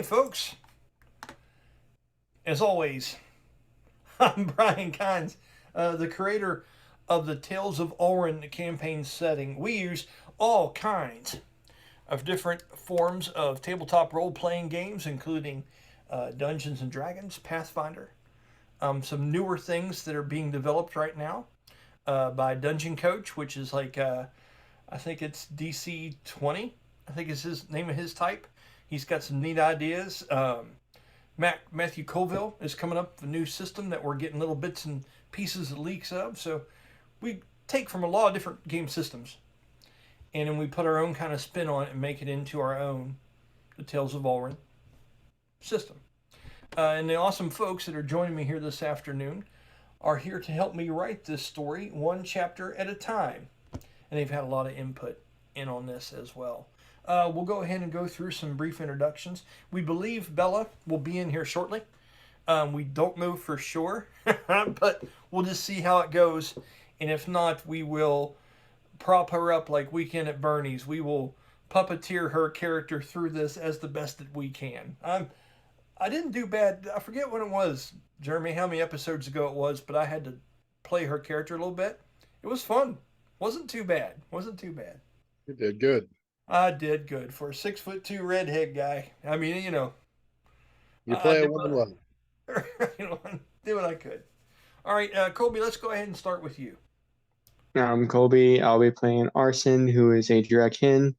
folks. As always, I'm Brian Kynes, the creator of the Tales of Ulran campaign setting. We use all kinds of different forms of tabletop role playing games, including Dungeons and Dragons, Pathfinder, some newer things that are being developed right now by Dungeon Coach, which is I think it's DC 20. I think is his name of his type. He's got some neat ideas. Matthew Colville is coming up with a new system that we're getting little bits and pieces of leaks of. So we take from a lot of different game systems and then we put our own kind of spin on it and make it into our own, the Tales of Ulran system. And the awesome folks that are joining me here this afternoon are here to help me write this story one chapter at a time. And they've had a lot of input in on this as well. We'll go ahead and go through some brief introductions. We believe Bella will be in here shortly. We don't know for sure, but we'll just see how it goes. And if not, we will prop her up like Weekend at Bernie's. We will puppeteer her character through this as the best that we can. I didn't do bad. I forget when it was, Jeremy, how many episodes ago it was, but I had to play her character a little bit. It was fun. Wasn't too bad. You did good. I did good for a 6'2" redhead guy. I mean, You I play did a woman what, well. did what I could. All right, Colby, let's go ahead and start with you. I'm Colby. I'll be playing Arson, who is a Draken,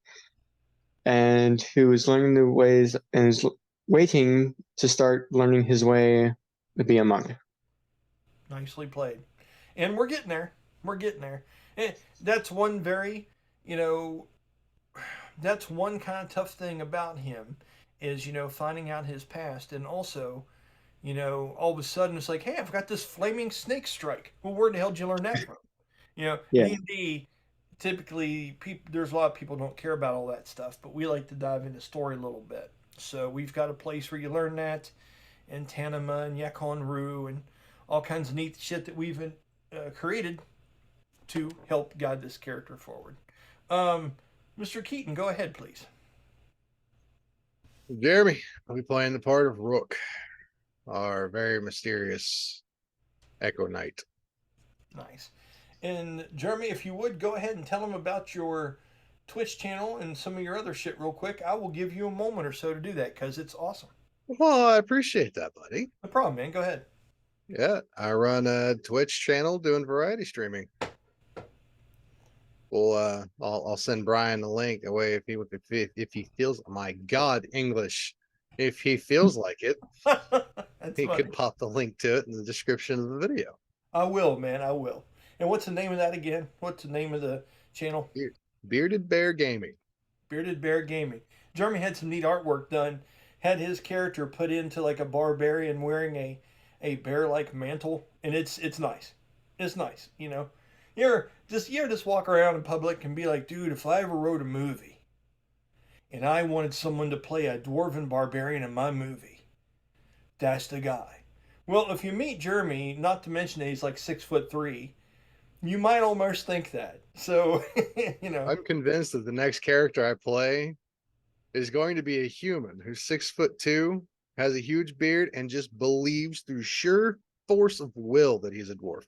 and who is learning the ways and is waiting to start learning his way to be a monk. Nicely played. And we're getting there. That's one very, that's one kind of tough thing about him is, finding out his past. And also, all of a sudden it's like, hey, I've got this flaming snake strike. Well, where the hell did you learn that from? Yeah. D&D, typically, there's a lot of people don't care about all that stuff, but we like to dive into story a little bit. So we've got a place where you learn that, and Tanima and Yakon Rue and all kinds of neat shit that we've created to help guide this character forward. Mr. Keaton, go ahead, please. Jeremy, I'll be playing the part of Rook, our very mysterious Echo Knight. Nice. And Jeremy, if you would, go ahead and tell them about your Twitch channel and some of your other shit real quick. I will give you a moment or so to do that because it's awesome. Well, I appreciate that, buddy. No problem, man. Go ahead. Yeah, I run a Twitch channel doing variety streaming. Well, I'll send Brian the link away if he feels. My God, English. If he feels like it, he funny. could pop the link to it in the description of the video. I will, man. I will. And what's the name of that again? What's the name of the channel? Bearded Bear Gaming. Bearded Bear Gaming. Jeremy had some neat artwork done. Had his character put into like a barbarian wearing a bear-like mantle, and it's nice. It's nice, You just walk around in public and be like, dude, if I ever wrote a movie and I wanted someone to play a dwarven barbarian in my movie, that's the guy. Well, if you meet Jeremy, not to mention that he's like 6'3", you might almost think that. So, I'm convinced that the next character I play is going to be a human who's 6'2", has a huge beard, and just believes through sheer force of will that he's a dwarf.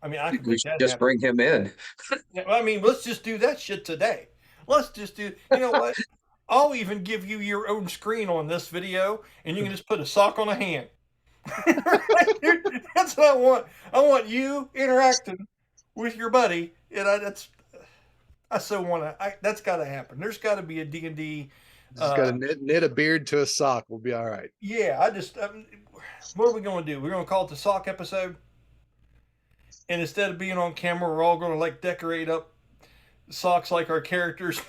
I mean, I could We should just bring him in. I mean, let's just do that shit today. Let's just do, you know what? I'll even give you your own screen on this video, and you can just put a sock on a hand. That's what I want. I want you interacting with your buddy, and I so want to. That's got to happen. There's got to be a D&D. Just got to knit a beard to a sock. We'll be all right. Yeah, what are we going to do? We're going to call it the sock episode. And instead of being on camera, we're all going to decorate up socks like our characters.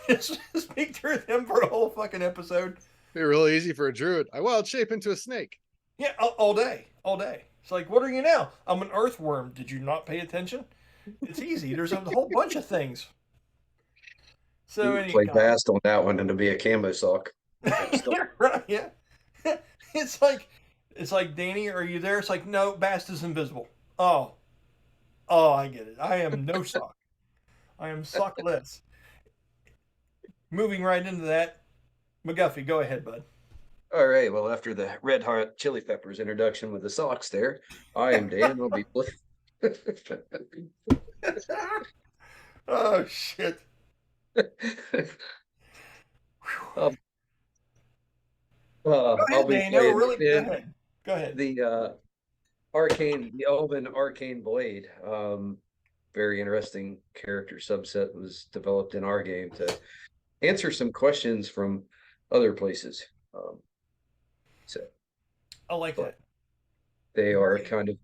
Speak through them for a whole fucking episode. It'd be really easy for a druid. I wild shape into a snake. Yeah, all day. It's like, what are you now? I'm an earthworm. Did you not pay attention? It's easy. There's a whole bunch of things. So Play fast on that one and to be a camo sock. Right, yeah. It's like, Danny, are you there? It's like, no, Bast is invisible. Oh, I get it. I am no sock. I am sockless. Moving right into that, McGuffey, go ahead, bud. All right. Well, after the Red Hot Chili Peppers introduction with the socks there, I am Dan. I'll be Oh shit. I'll, Go I'll ahead, be Daniel. playing Really, go Finn, ahead. Go ahead. the Elven Arcane Blade. Very interesting character subset was developed in our game to answer some questions from other places. So, I like but that. they are Very. kind of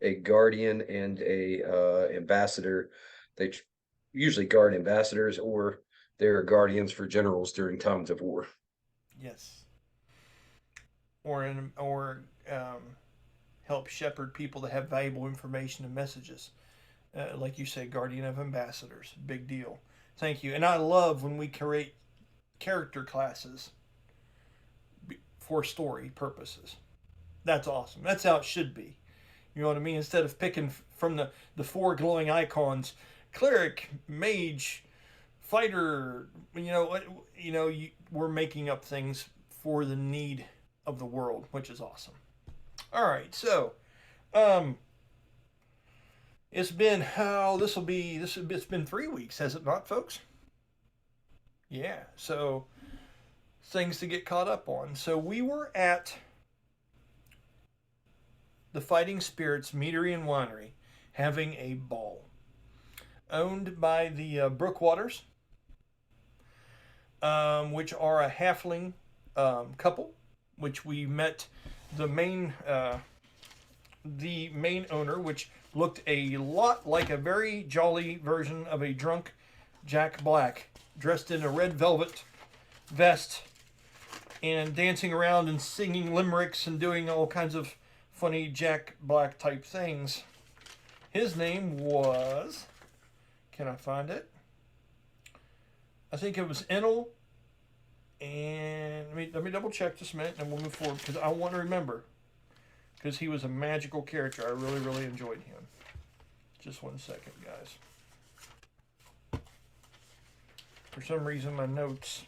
a guardian and a ambassador. They usually guard ambassadors, or they're guardians for generals during times of war. Yes. Or help shepherd people that have valuable information and messages. Like you say, guardian of ambassadors. Big deal. Thank you. And I love when we create character classes for story purposes. That's awesome. That's how it should be. You know what I mean? Instead of picking from the four glowing icons, cleric, mage, fighter. We're making up things for the need of the world, which is awesome. All right, so it's been it's been 3 weeks, has it not, folks? Yeah. So things to get caught up on. So we were at the Fighting Spirits Meadery and Winery having a ball, owned by the Brookwaters, which are a halfling couple, which we met the main owner, which looked a lot like a very jolly version of a drunk Jack Black, dressed in a red velvet vest and dancing around and singing limericks and doing all kinds of funny Jack Black type things. His name was, can I find it? I think it was Enel. And let me double check this a minute and we'll move forward because I want to remember. Because he was a magical character. I really, really enjoyed him. Just 1 second, guys. For some reason, my notes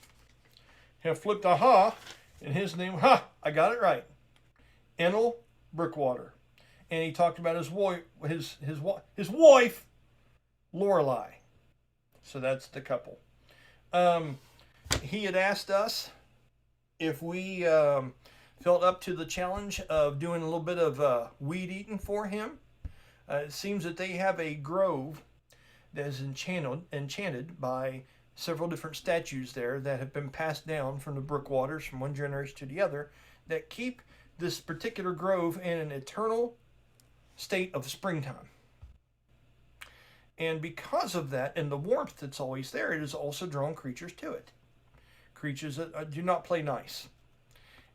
have flipped. Aha! And his name, I got it right. Enel Brookwater. And he talked about his wife, Lorelei. So that's the couple. He had asked us if we felt up to the challenge of doing a little bit of weed eating for him. It seems that they have a grove that is enchanted by several different statues there that have been passed down from the Brookwaters from one generation to the other that keep this particular grove in an eternal state of springtime. And because of that and the warmth that's always there, it has also drawn creatures to it. Creatures that do not play nice.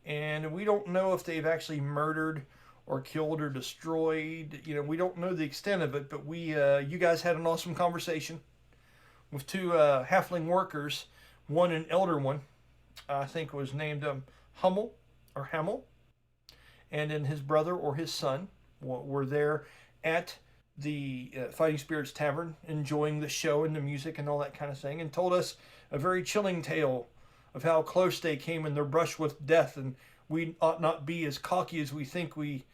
And we don't know if they've actually murdered or killed or destroyed. We don't know the extent of it, but you guys had an awesome conversation with two halfling workers, one an elder one, I think was named Hummel or Hamel, and then his brother or his son were there at the Fighting Spirits Tavern, enjoying the show and the music and all that kind of thing, and told us a very chilling tale of how close they came in their brush with death, and we ought not be as cocky as we think we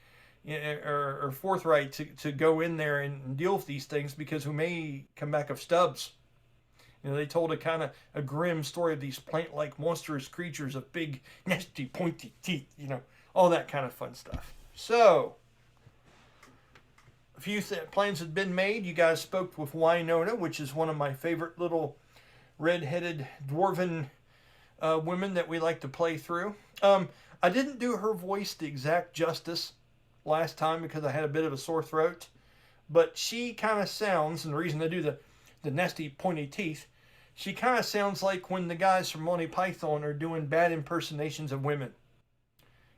are forthright to go in there and deal with these things because we may come back of stubs. They told a kind of a grim story of these plant-like monstrous creatures of big, nasty, pointy teeth, all that kind of fun stuff. So, a few plans had been made. You guys spoke with Winona, which is one of my favorite little red-headed dwarven women that we like to play through. I didn't do her voice the exact justice last time because I had a bit of a sore throat, but she kind of sounds, and the reason I do the nasty pointy teeth, she kind of sounds like when the guys from Monty Python are doing bad impersonations of women.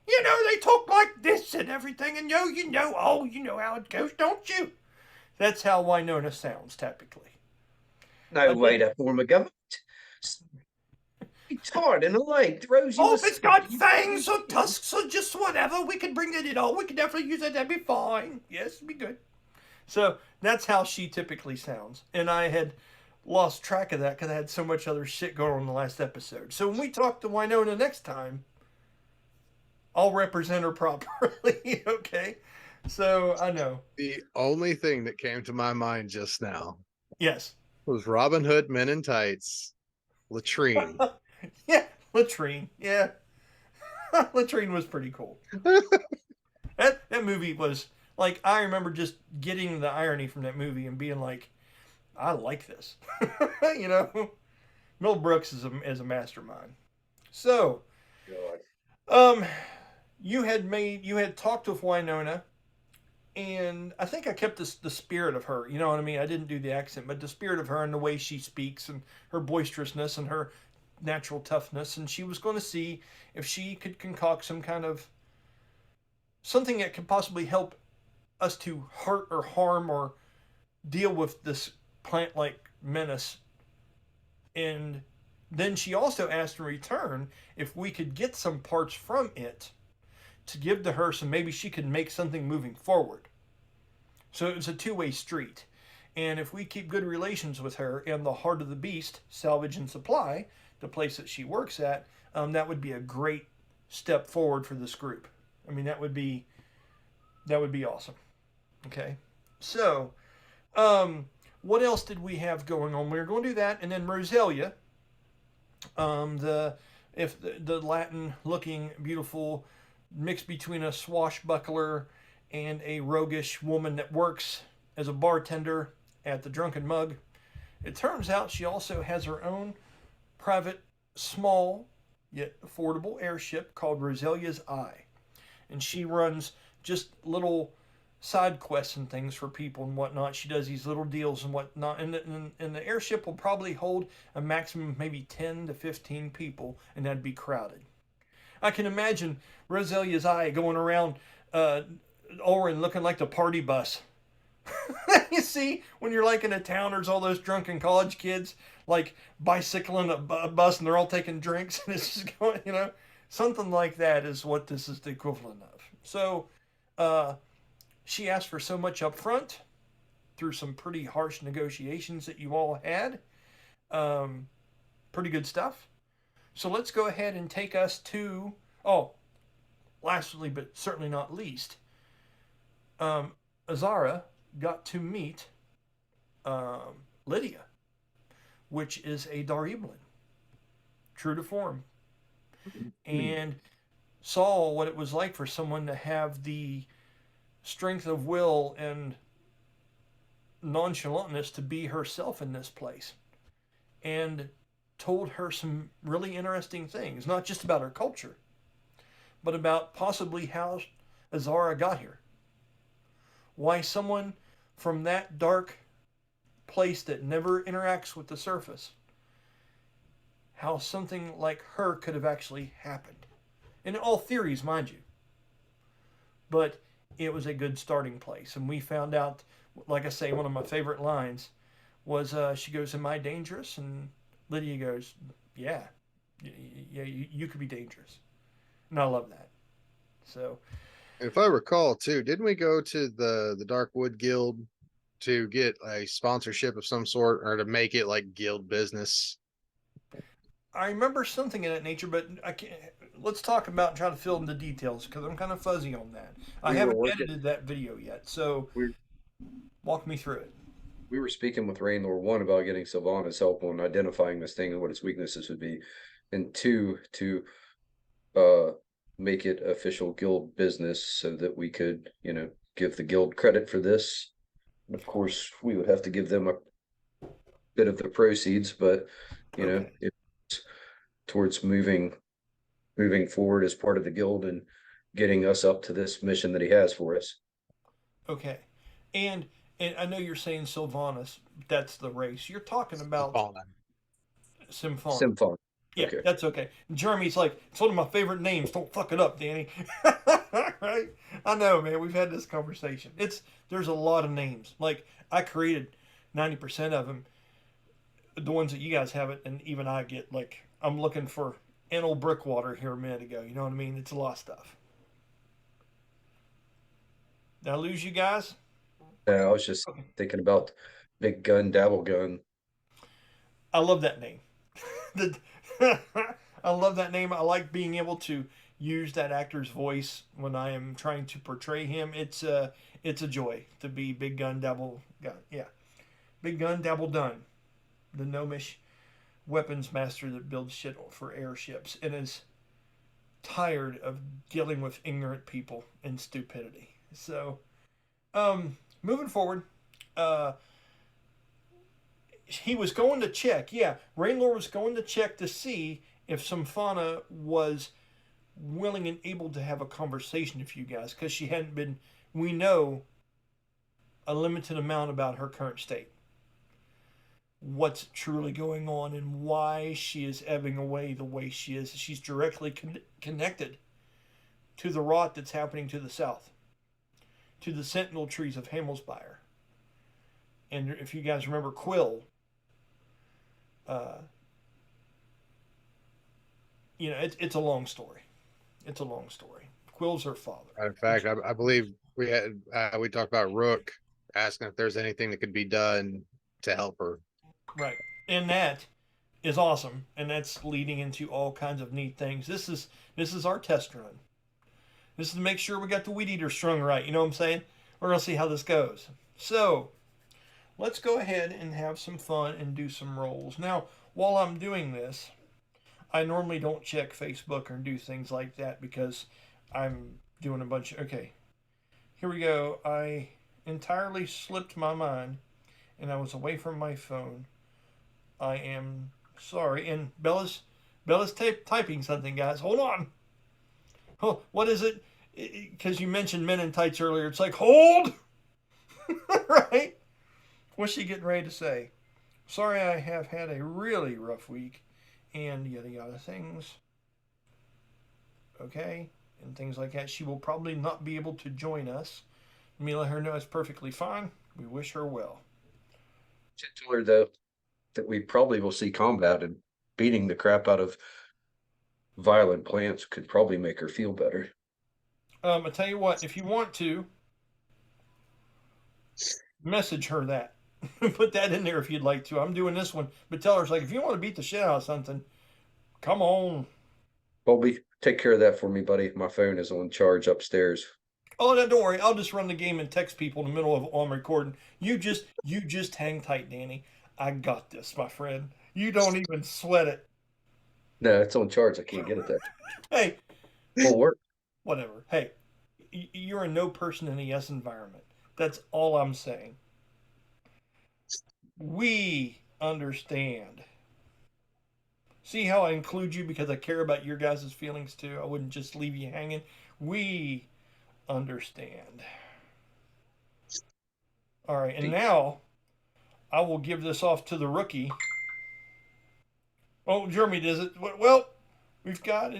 They talk like this and everything, and you know how it goes, don't you? That's how Winona sounds, typically. No way to form a government. It's hard in the leg, throws you. Oh, if it's got fangs or tusks or just whatever, we can bring it in. Oh, we can definitely use it. That'd be fine. Yes, it'd be good. So that's how she typically sounds. And I had lost track of that because I had so much other shit going on in the last episode. So when we talk to Winona next time, I'll represent her properly. Okay. So I know. The only thing that came to my mind just now Yes. was Robin Hood Men in Tights, Latrine. Yeah. Latrine. Yeah. Latrine was pretty cool. That movie was like, I remember just getting the irony from that movie and being like, I like this. You know, Mel Brooks is a mastermind. So, God. um, you had talked with Winona, and I think I kept the spirit of her. You know what I mean? I didn't do the accent, but the spirit of her and the way she speaks and her boisterousness and her natural toughness. And she was going to see if she could concoct some kind of something that could possibly help us to hurt or harm or deal with this plant-like menace. And then she also asked in return if we could get some parts from it to give to her so maybe she could make something moving forward. So it's a two-way street. And if we keep good relations with her and the Heart of the Beast, Salvage and Supply, the place that she works at, that would be a great step forward for this group. I mean, that would be awesome. Okay. So, what else did we have going on? We were going to do that, and then Rosealia, the Latin-looking, beautiful mix between a swashbuckler and a roguish woman that works as a bartender at the Drunken Mug. It turns out she also has her own private, small yet affordable airship called Rosalia's Eye, and she runs just little side quests and things for people and whatnot. She does these little deals and whatnot, and the airship will probably hold a maximum of maybe 10 to 15 people, and that'd be crowded. I can imagine Rosalia's Eye going around Ulran looking like the party bus. You see, when you're like in a town, there's all those drunken college kids like bicycling a bus, and they're all taking drinks, and it's just going, something like that is what this is the equivalent of. So, she asked for so much up front through some pretty harsh negotiations that you all had. Pretty good stuff. So let's go ahead and take us to, lastly but certainly not least, Azara got to meet Lydia, which is a Dariblan, true to form, and saw what it was like for someone to have the strength of will and nonchalantness to be herself in this place, and told her some really interesting things, not just about her culture, but about possibly how Azara got here. Why someone from that dark place that never interacts with the surface, how something like her could have actually happened. In all theories, mind you. But it was a good starting place. And we found out, like I say, one of my favorite lines was she goes, "Am I dangerous?" And Lydia goes, "Yeah, you could be dangerous." And I love that. So, If I recall, too, didn't we go to the Darkwood Guild to get a sponsorship of some sort, or to make it like guild business? I remember something in that nature, but I can't. Let's talk about and try to fill in the details because I'm kind of fuzzy on that. I haven't edited that video yet, so walk me through it. We were speaking with Rainlord, one, about getting Sylvanas help on identifying this thing and what its weaknesses would be, and two, to make it official guild business so that we could, give the guild credit for this. And of course, we would have to give them a bit of the proceeds, but it's towards moving forward as part of the guild and getting us up to this mission that he has for us. Okay, and I know you're saying Sylvanas. That's the race you're talking about. Symphon. Symphon. Yeah, okay. That's okay. Jeremy's like, it's one of my favorite names. Don't fuck it up, Danny. Right? I know, man. We've had this conversation. There's a lot of names. Like, I created 90% of them. The ones that you guys haven't, and even I get, like, I'm looking for old Brookwater here a minute ago. You know what I mean? It's a lot of stuff. Did I lose you guys? Yeah, I was just thinking about Big Gun, Dabble Gun. I love that name. I love that name. I like being able to use that actor's voice when I am trying to portray him. It's a joy to be Big Gun Dabble Gun. Yeah, Big Gun Dabble Done, the gnomish weapons master that builds shit for airships and is tired of dealing with ignorant people and stupidity. So, moving forward, he was going to check. Yeah, Raynor was going to check to see if Symphona was willing and able to have a conversation with you guys, because she hadn't been, we know, a limited amount about her current state. What's truly going on and why she is ebbing away the way she is. She's directly connected to the rot that's happening to the south, to the sentinel trees of Hamelsbyre. And if you guys remember Quill, it's a long story. It's a long story. Quill's her father. In fact, I believe we talked about Rook asking if there's anything that could be done to help her. Right. And that is awesome. And that's leading into all kinds of neat things. This is our test run. This is to make sure we got the weed eater strung right. You know what I'm saying? We're going to see how this goes. So, let's go ahead and have some fun and do some rolls. Now, while I'm doing this, I normally don't check Facebook or do things like that because I'm doing a bunch of... Okay, here we go. I entirely slipped my mind and I was away from my phone. I am sorry. And Bella's typing something, guys. Hold on. Oh, what is it? Because you mentioned Men in Tights earlier. It's like, hold! Right? What's she getting ready to say? Sorry, I have had a really rough week. And yada yada things. Okay? And things like that. She will probably not be able to join us. Let me let her know it's perfectly fine. We wish her well. Should tell her, though, that we probably will see combat, and beating the crap out of violent plants could probably make her feel better. I tell you what, if you want to, message her that. Put that in there if you'd like to. I'm doing this one. But tell her, it's like, if you want to beat the shit out of something, come on. Colby, take care of that for me, buddy. My phone is on charge upstairs. Oh, no, don't worry. I'll just run the game and text people in the middle of on recording. You just hang tight, Danny. I got this, my friend. You don't even sweat it. No, it's on charge. I can't get it there. Hey. Won't work. Whatever. Hey, you're a no person in a yes environment. That's all I'm saying. We understand. See how I include you because I care about your guys' feelings too? I wouldn't just leave you hanging. We understand. All right, and now I will give this off to the rookie. Oh, Jeremy does it. Well, we've got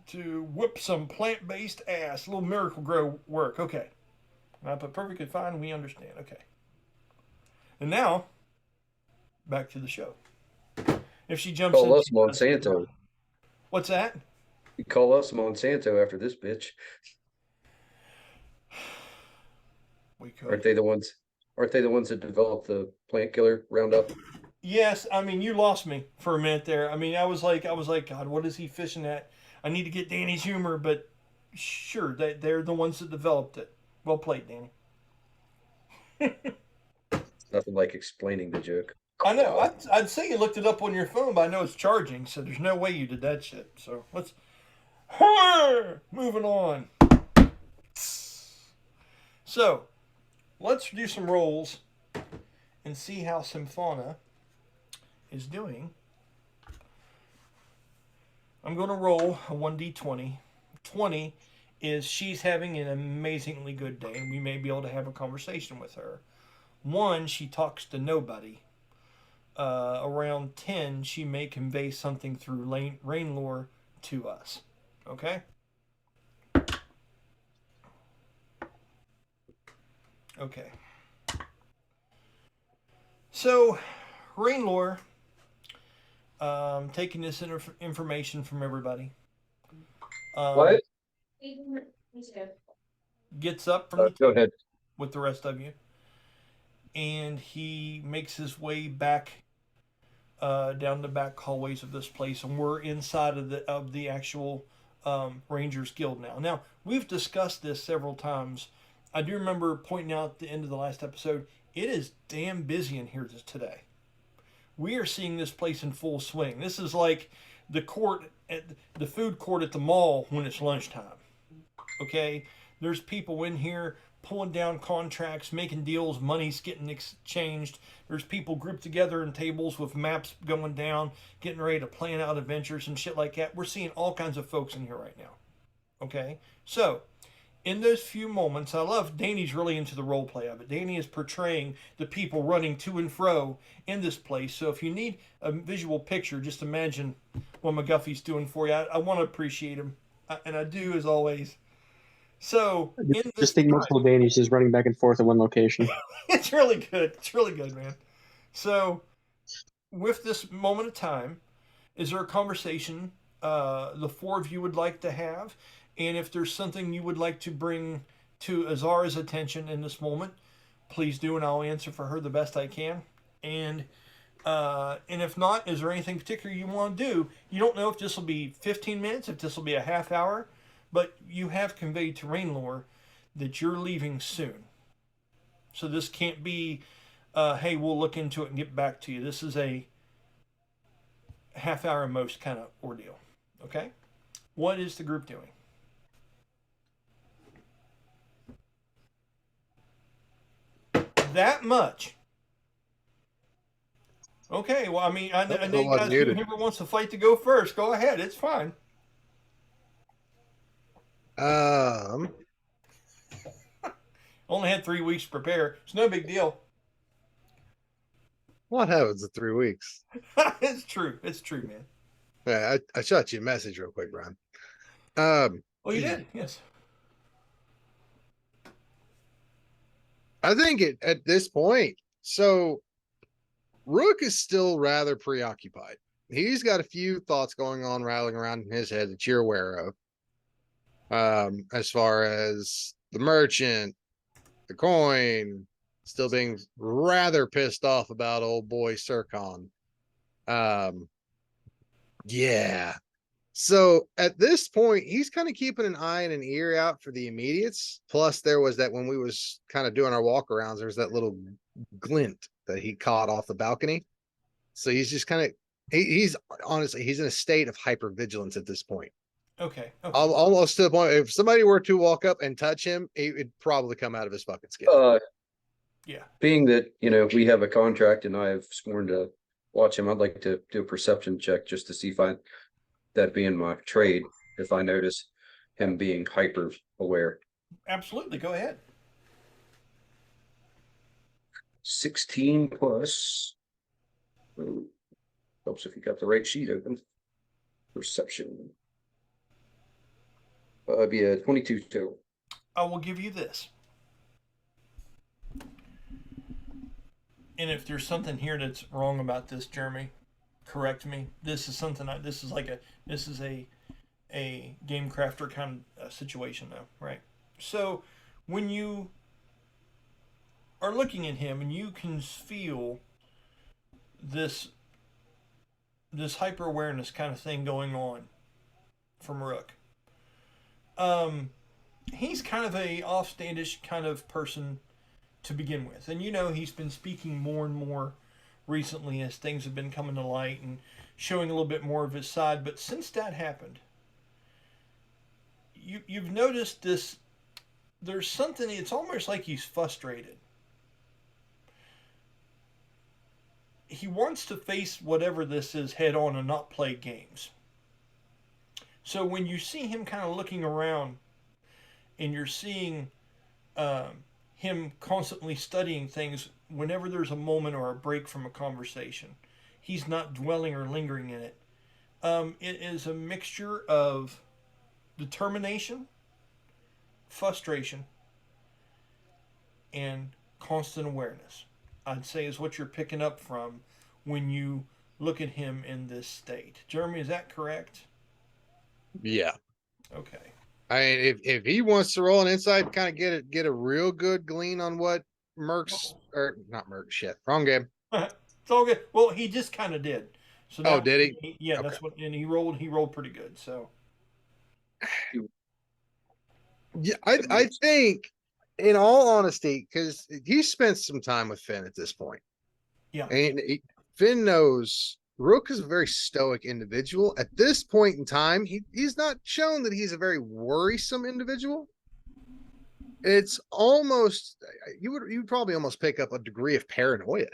to whip some plant-based ass. A little Miracle Grow work. Okay. I put perfectly fine. We understand. Okay. And now, back to the show. If she jumps in. Call us Monsanto. What's that? You call us Monsanto after this bitch. We could. Aren't they the ones that developed the plant killer Roundup? Yes, I mean, you lost me for a minute there. I mean, I was like, God, what is he fishing at? I need to get Danny's humor, but sure, they're the ones that developed it. Well played, Danny. Nothing like explaining the joke. I know. I'd say you looked it up on your phone, but I know it's charging, so there's no way you did that shit. So let's moving on. So let's do some rolls and see how Symphona is doing. I'm going to roll a 1d20. 20 is she's having an amazingly good day, and we may be able to have a conversation with her. 1, she talks to nobody. Around 10, she may convey something through rain lore to us. Okay? Okay. So, rain lore, taking this information from everybody. What? Gets up from Go ahead. with the rest of you, and he makes his way back down the back hallways of this place, and we're inside of the actual Rangers Guild now. Now we've discussed this several times. I do remember pointing out at the end of the last episode, it is damn busy in here today. We are seeing this place in full swing. This is like the the food court at the mall when it's lunchtime. Okay, there's people in here pulling down contracts, making deals, money's getting exchanged. There's people grouped together in tables with maps going down, getting ready to plan out adventures and shit like that. We're seeing all kinds of folks in here right now. Okay, so in those few moments, I love Danny's really into the role play of it. Danny is portraying the people running to and fro in this place. So if you need a visual picture, just imagine what McGuffey's doing for you. I want to appreciate him, and I do as always. So in Just think multiple Danny's just running back and forth in one location. it's really good. It's really good, man. So with this moment of time, is there a conversation the four of you would like to have? And if there's something you would like to bring to Azara's attention in this moment, please do, and I'll answer for her the best I can. And if not, is there anything particular you want to do? You don't know if this will be 15 minutes, if this will be a half hour, but you have conveyed to Rainlore that you're leaving soon. So this can't be, hey, we'll look into it and get back to you. This is a half hour most kind of ordeal. Okay? What is the group doing? That much. Okay, well, I mean, I know you guys, whoever wants to fight to go first, go ahead. It's fine. Only had 3 weeks to prepare. It's no big deal. What happens in 3 weeks? It's true. It's true, man. Yeah, I shot you a message real quick, Brian. Oh, you did? Yes. I think at this point, so Rook is still rather preoccupied. He's got a few thoughts going on, rattling around in his head that you're aware of. As far as the merchant, the coin, still being rather pissed off about old boy Sircon. Yeah. So at this point, he's kind of keeping an eye and an ear out for the immediates. Plus, there was that when we was kind of doing our walk arounds, there's that little glint that he caught off the balcony. So he's just kind of he's honestly he's in a state of hypervigilance at this point. Okay. Almost to the point if somebody were to walk up and touch him, it'd probably come out of his fucking skin. Yeah. Being that we have a contract and I have sworn to watch him, I'd like to do a perception check just to see if that being my trade, if I notice him being hyper aware. Absolutely, go ahead. 16 plus. Helps if you got the right sheet open. Perception. It'd be a 22 total. I will give you this. And if there's something here that's wrong about this, Jeremy, correct me. This is something. This is a game crafter kind of situation, though, right? So when you are looking at him and you can feel this hyper awareness kind of thing going on from Rook. He's kind of a offstandish kind of person to begin with, and he's been speaking more and more recently as things have been coming to light and showing a little bit more of his side. But since that happened, you've noticed this. There's something. It's almost like he's frustrated. He wants to face whatever this is head on and not play games. So when you see him kind of looking around and you're seeing him constantly studying things whenever there's a moment or a break from a conversation, he's not dwelling or lingering in it. It is a mixture of determination, frustration, and constant awareness. I'd say is what you're picking up from when you look at him in this state. Jeremy, is that correct? Yeah. Okay. I mean, if he wants to roll an insight, kind of get a real good glean on what Merc's or not Merc, shit, wrong game. It's all good. Well, he just kind of did. So Oh, now, did he? yeah, Okay. that's what. And he rolled pretty good. So Yeah, I think, in all honesty, because he spent some time with Finn at this point, yeah, and Finn knows Rook is a very stoic individual. At this point in time, he's not shown that he's a very worrisome individual. It's almost you would probably almost pick up a degree of paranoia.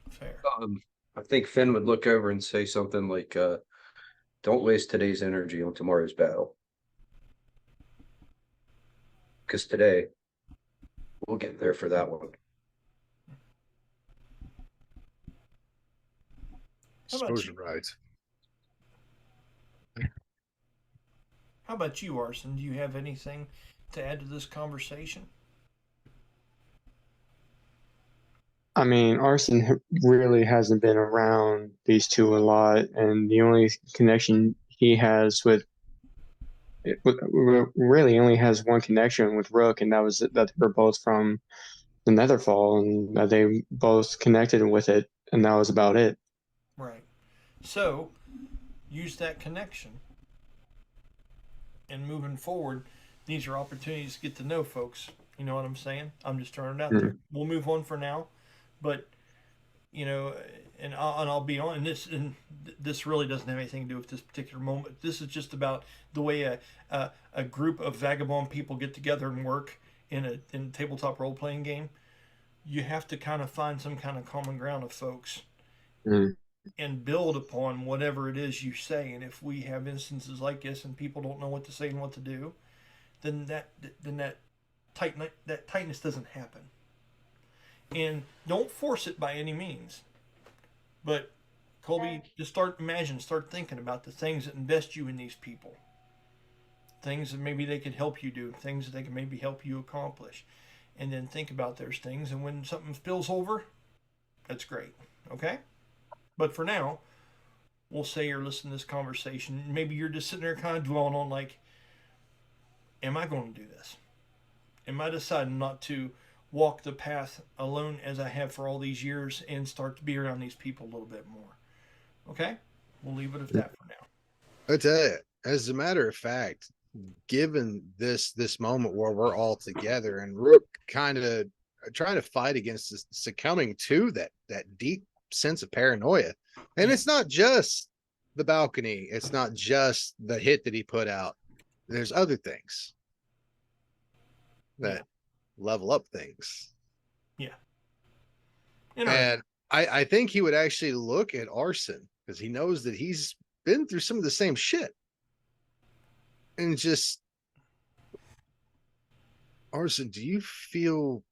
fair. I think Finn would look over and say something like, "Don't waste today's energy on tomorrow's battle, because today we'll get there for that one." How about Suppose you? you're right. How about you, Arson? Do you have anything to add to this conversation? I mean, really hasn't been around these two a lot, and the only connection he has really only has one connection with Rook, and that was that they were both from the Netherfall, and that they both connected with it, and that was about it. Right. So use that connection. And moving forward, these are opportunities to get to know folks. You know what I'm saying? I'm just throwing it out there. We'll move on for now, but you know, and I'll be on this. And this really doesn't have anything to do with this particular moment. This is just about the way a group of vagabond people get together and work in a tabletop role playing game. You have to kind of find some kind of common ground of folks Mm. and build upon whatever it is you say. And if we have instances like this and people don't know what to say and what to do, then that tightness doesn't happen. And don't force it by any means. But Colby, just start thinking about the things that invest you in these people. Things that maybe they could help you do, things that they can maybe help you accomplish. And then think about those things. And when something spills over, that's great. Okay? But for now, we'll say you're listening to this conversation. Maybe you're just sitting there kind of dwelling on, like, am I going to do this? Am I deciding not to walk the path alone as I have for all these years and start to be around these people a little bit more? Okay? We'll leave it at that for now. I tell you, as a matter of fact, given this moment where we're all together and Rook kind of trying to fight against this, succumbing to that deep sense of paranoia, and Yeah. it's not just the balcony, it's not just the hit that he put out. There's other things that level up things. Yeah. And I think he would actually look at Arson because he knows that he's been through some of the same shit. And just, Arson, do you feel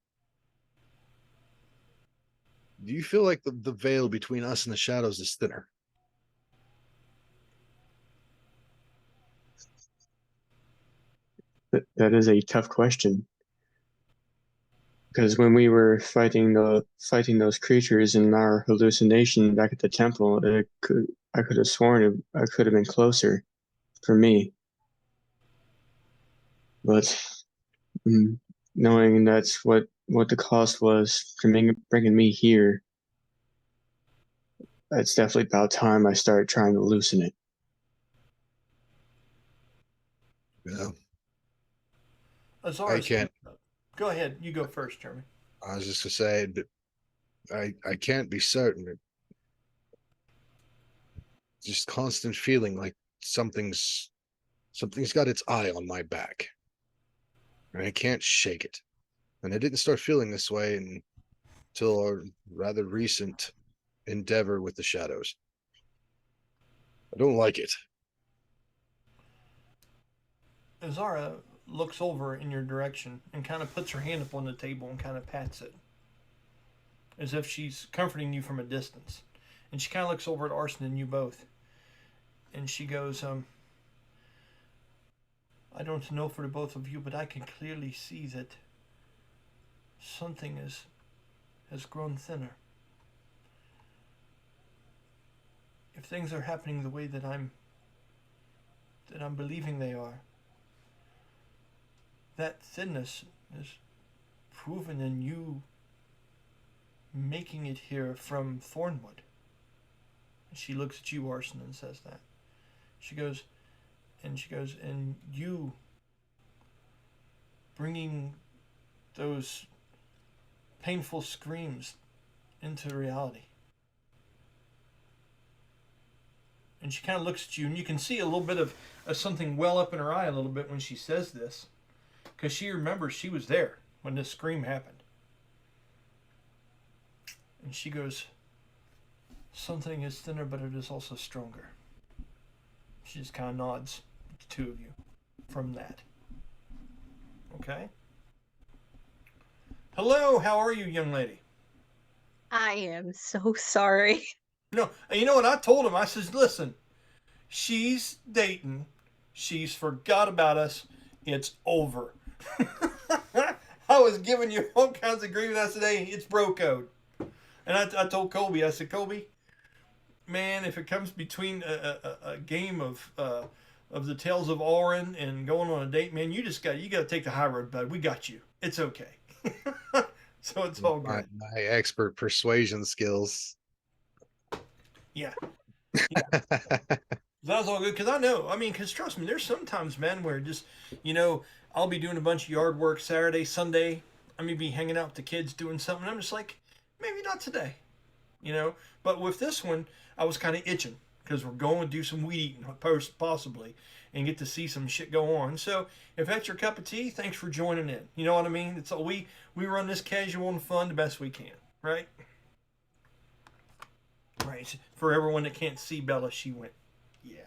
like the veil between us and the shadows is thinner? That is a tough question, because when we were fighting those creatures in our hallucination back at the temple, I could have sworn I could have been closer for me, but knowing that's what the cost was for bringing me here, it's definitely about time I start trying to loosen it. Yeah. I Azara's. can't. Go ahead. You go first, Jeremy. I was just to say, but I can't be certain. Just constant feeling like something's got its eye on my back, and I can't shake it. And I didn't start feeling this way until a rather recent endeavor with the shadows. I don't like it. Azara looks over in your direction and kind of puts her hand up on the table and kind of pats it, as if she's comforting you from a distance. And she kind of looks over at Arson and you both. And she goes, I don't know for the both of you, but I can clearly see that something has grown thinner. If things are happening the way that I'm believing they are, that thinness is proven in you making it here from Thornwood. She looks at you, Arson, and says that. She goes, and you bringing those painful screams into reality. And she kind of looks at you, and you can see a little bit of something well up in her eye a little bit when she says this, because she remembers she was there when this scream happened. And she goes, something is thinner, but it is also stronger. She just kind of nods at the two of you from that. Okay? Hello, how are you, young lady? I am so sorry. No, you know what I told him? I says, listen, she's dating. She's forgot about us. It's over. I was giving you all kinds of grief. I said, hey, it's bro code. And I told Colby, I said, Colby, man, if it comes between a game of the Tales of Ulran and going on a date, man, you got to take the high road, bud. We got you. It's okay. So it's all good. My expert persuasion skills. Yeah. That was all good because I know. I mean, because trust me, there's sometimes, man, where just, I'll be doing a bunch of yard work Saturday, Sunday. I may be hanging out with the kids doing something. I'm just like, maybe not today, But with this one, I was kind of itching because we're going to do some weed eating possibly and get to see some shit go on. So if that's your cup of tea, thanks for joining in. You know what I mean? It's all we run this casual and fun the best we can, right? Right. For everyone that can't see Bella, she went, yeah.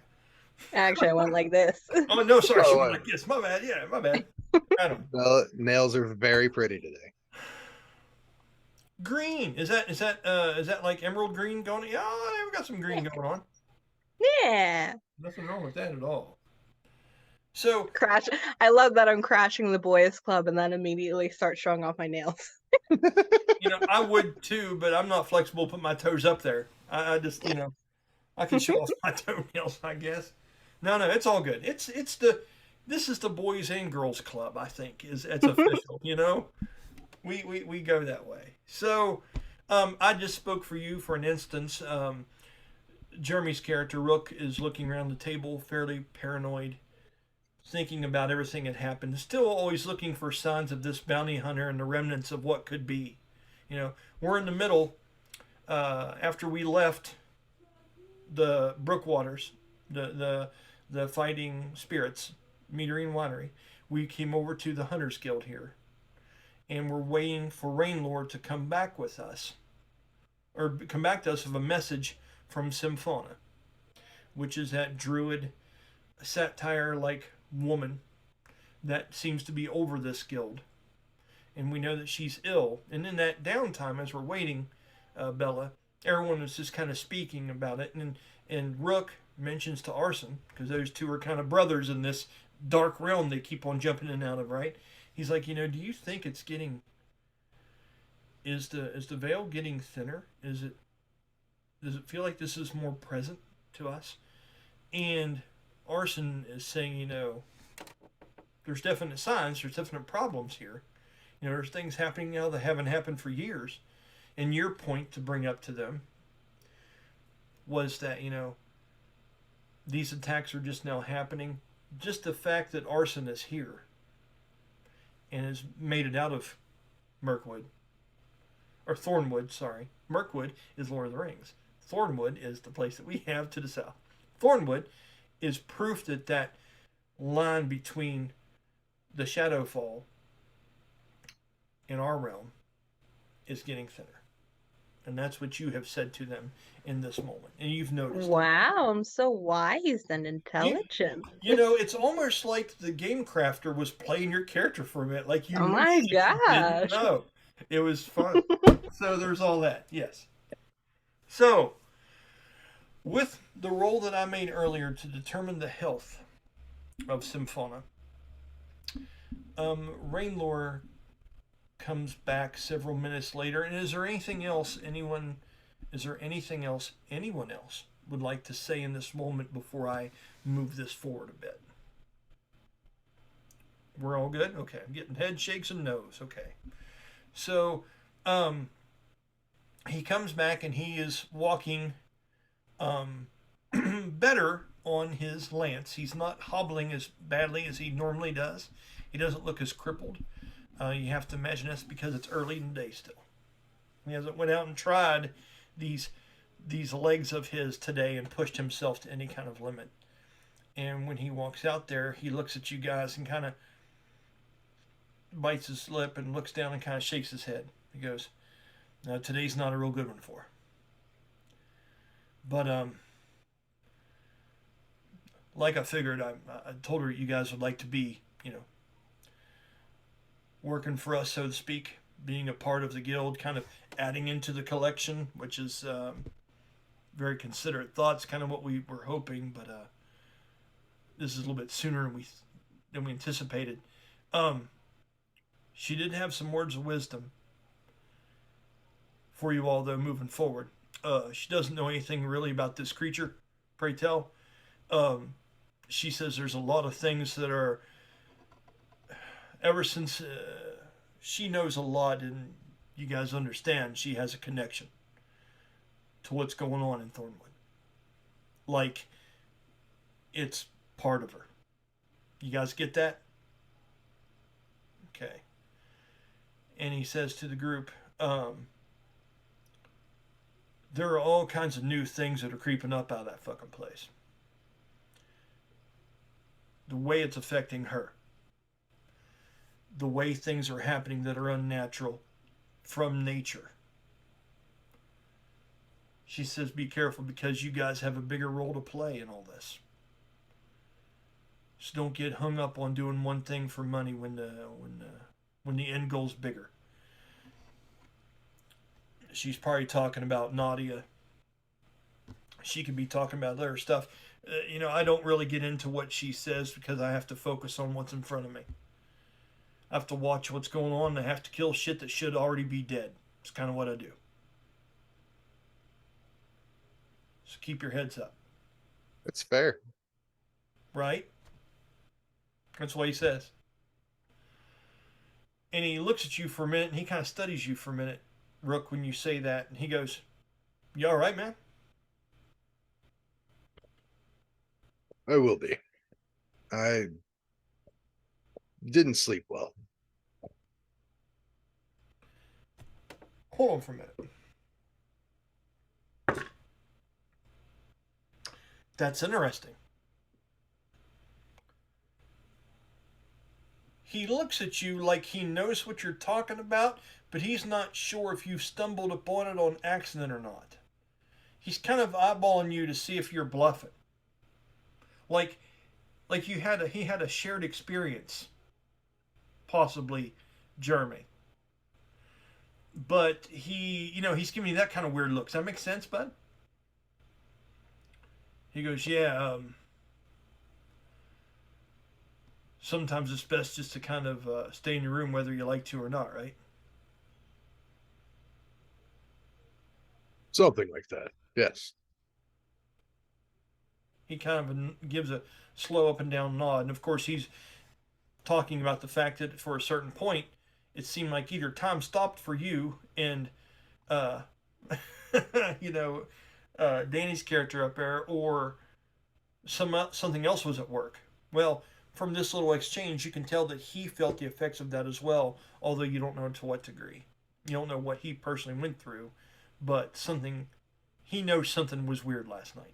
Actually, I went like this. Oh, no, sorry. She Oh, went like this. My bad. Yeah, my bad. Adam. Well, nails are very pretty today. Green. Is that like emerald green going? Yeah, we got some green going on. Yeah. Nothing wrong with that at all. So Crash. I love that I'm crashing the boys club and then immediately start showing off my nails. I would too, but I'm not flexible. Put my toes up there. I just, I can show off my toenails, I guess. No, it's all good. This is the boys and girls club. I think it's official. We go that way. So, I just spoke for you for an instance. Jeremy's character Rook is looking around the table, fairly paranoid, thinking about everything that happened. Still always looking for signs of this bounty hunter and the remnants of what could be. We're in the middle. After we left the Brookwaters, the fighting spirits, Meaderine Winery, we came over to the Hunters Guild here. And we're waiting for Rainlord to come back with us. Or come back to us with a message from Symphona. Which is that druid, satire-like woman that seems to be over this guild. And we know that she's ill. And in that downtime, as we're waiting, Bella, everyone is just kind of speaking about it. And Rook mentions to Arson, because those two are kind of brothers in this dark realm they keep on jumping in and out of, right? He's like, do you think it's getting... Is the veil getting thinner? Does it feel like this is more present to us? And Arson is saying, there's definite signs, there's definite problems here. There's things happening now that haven't happened for years. And your point to bring up to them was that, these attacks are just now happening. Just the fact that Arson is here and has made it out of Mirkwood. Or Thornwood, sorry. Mirkwood is Lord of the Rings. Thornwood is the place that we have to the south. Thornwood is proof that line between the Shadowfall and our realm is getting thinner. And that's what you have said to them in this moment. And you've noticed. Wow, I'm so wise and intelligent. It's almost like the game crafter was playing your character for a minute. Like you. Oh my gosh. No, it was fun. So there's all that. Yes. So, with the roll that I made earlier to determine the health of Symphona, Rainlore comes back several minutes later. And is there anything else anyone else would like to say in this moment before I move this forward a bit? We're all good? Okay, I'm getting head shakes and no's. Okay. So, he comes back and he is walking better on his lance. He's not hobbling as badly as he normally does. He doesn't look as crippled. You have to imagine that's because it's early in the day still. He hasn't went out and tried these legs of his today and pushed himself to any kind of limit. And when he walks out there, he looks at you guys and kind of bites his lip and looks down and kind of shakes his head. He goes, "No, today's not a real good one for her." But like I figured, I told her you guys would like to be, working for us, so to speak, being a part of the guild, kind of adding into the collection, which is very considerate thoughts, kind of what we were hoping, but this is a little bit sooner than we anticipated. She did have some words of wisdom for you all, though, moving forward. She doesn't know anything really about this creature, pray tell. She says there's a lot of things that are, ever since she knows a lot and you guys understand, she has a connection to what's going on in Thornwood. Like, it's part of her. You guys get that? Okay. And he says to the group, there are all kinds of new things that are creeping up out of that fucking place. The way it's affecting her. The way things are happening that are unnatural from nature. She says be careful because you guys have a bigger role to play in all this. Just don't get hung up on doing one thing for money when the end goal's bigger. She's probably talking about Nadia. She could be talking about other stuff. I don't really get into what she says because I have to focus on what's in front of me. I have to watch what's going on. And I have to kill shit that should already be dead. It's kind of what I do. So keep your heads up. That's fair. Right? That's what he says. And he looks at you for a minute and he kind of studies you for a minute, Rook, when you say that. And he goes, "You all right, man?" I will be. I didn't sleep well. Hold on for a minute. That's interesting. He looks at you like he knows what you're talking about, but he's not sure if you've stumbled upon it on accident or not. He's kind of eyeballing you to see if you're bluffing. Like he had a shared experience, possibly, Jeremy. But he's giving you that kind of weird look. Does that make sense, bud? He goes, "Yeah, sometimes it's best just to kind of stay in your room whether you like to or not, right?" Something like that. Yes. He kind of gives a slow up and down nod. And of course, he's talking about the fact that for a certain point, it seemed like either time stopped for you and, Danny's character up there, or something else was at work. Well, from this little exchange, you can tell that he felt the effects of that as well, although you don't know to what degree. You don't know what he personally went through, but he knows something was weird last night.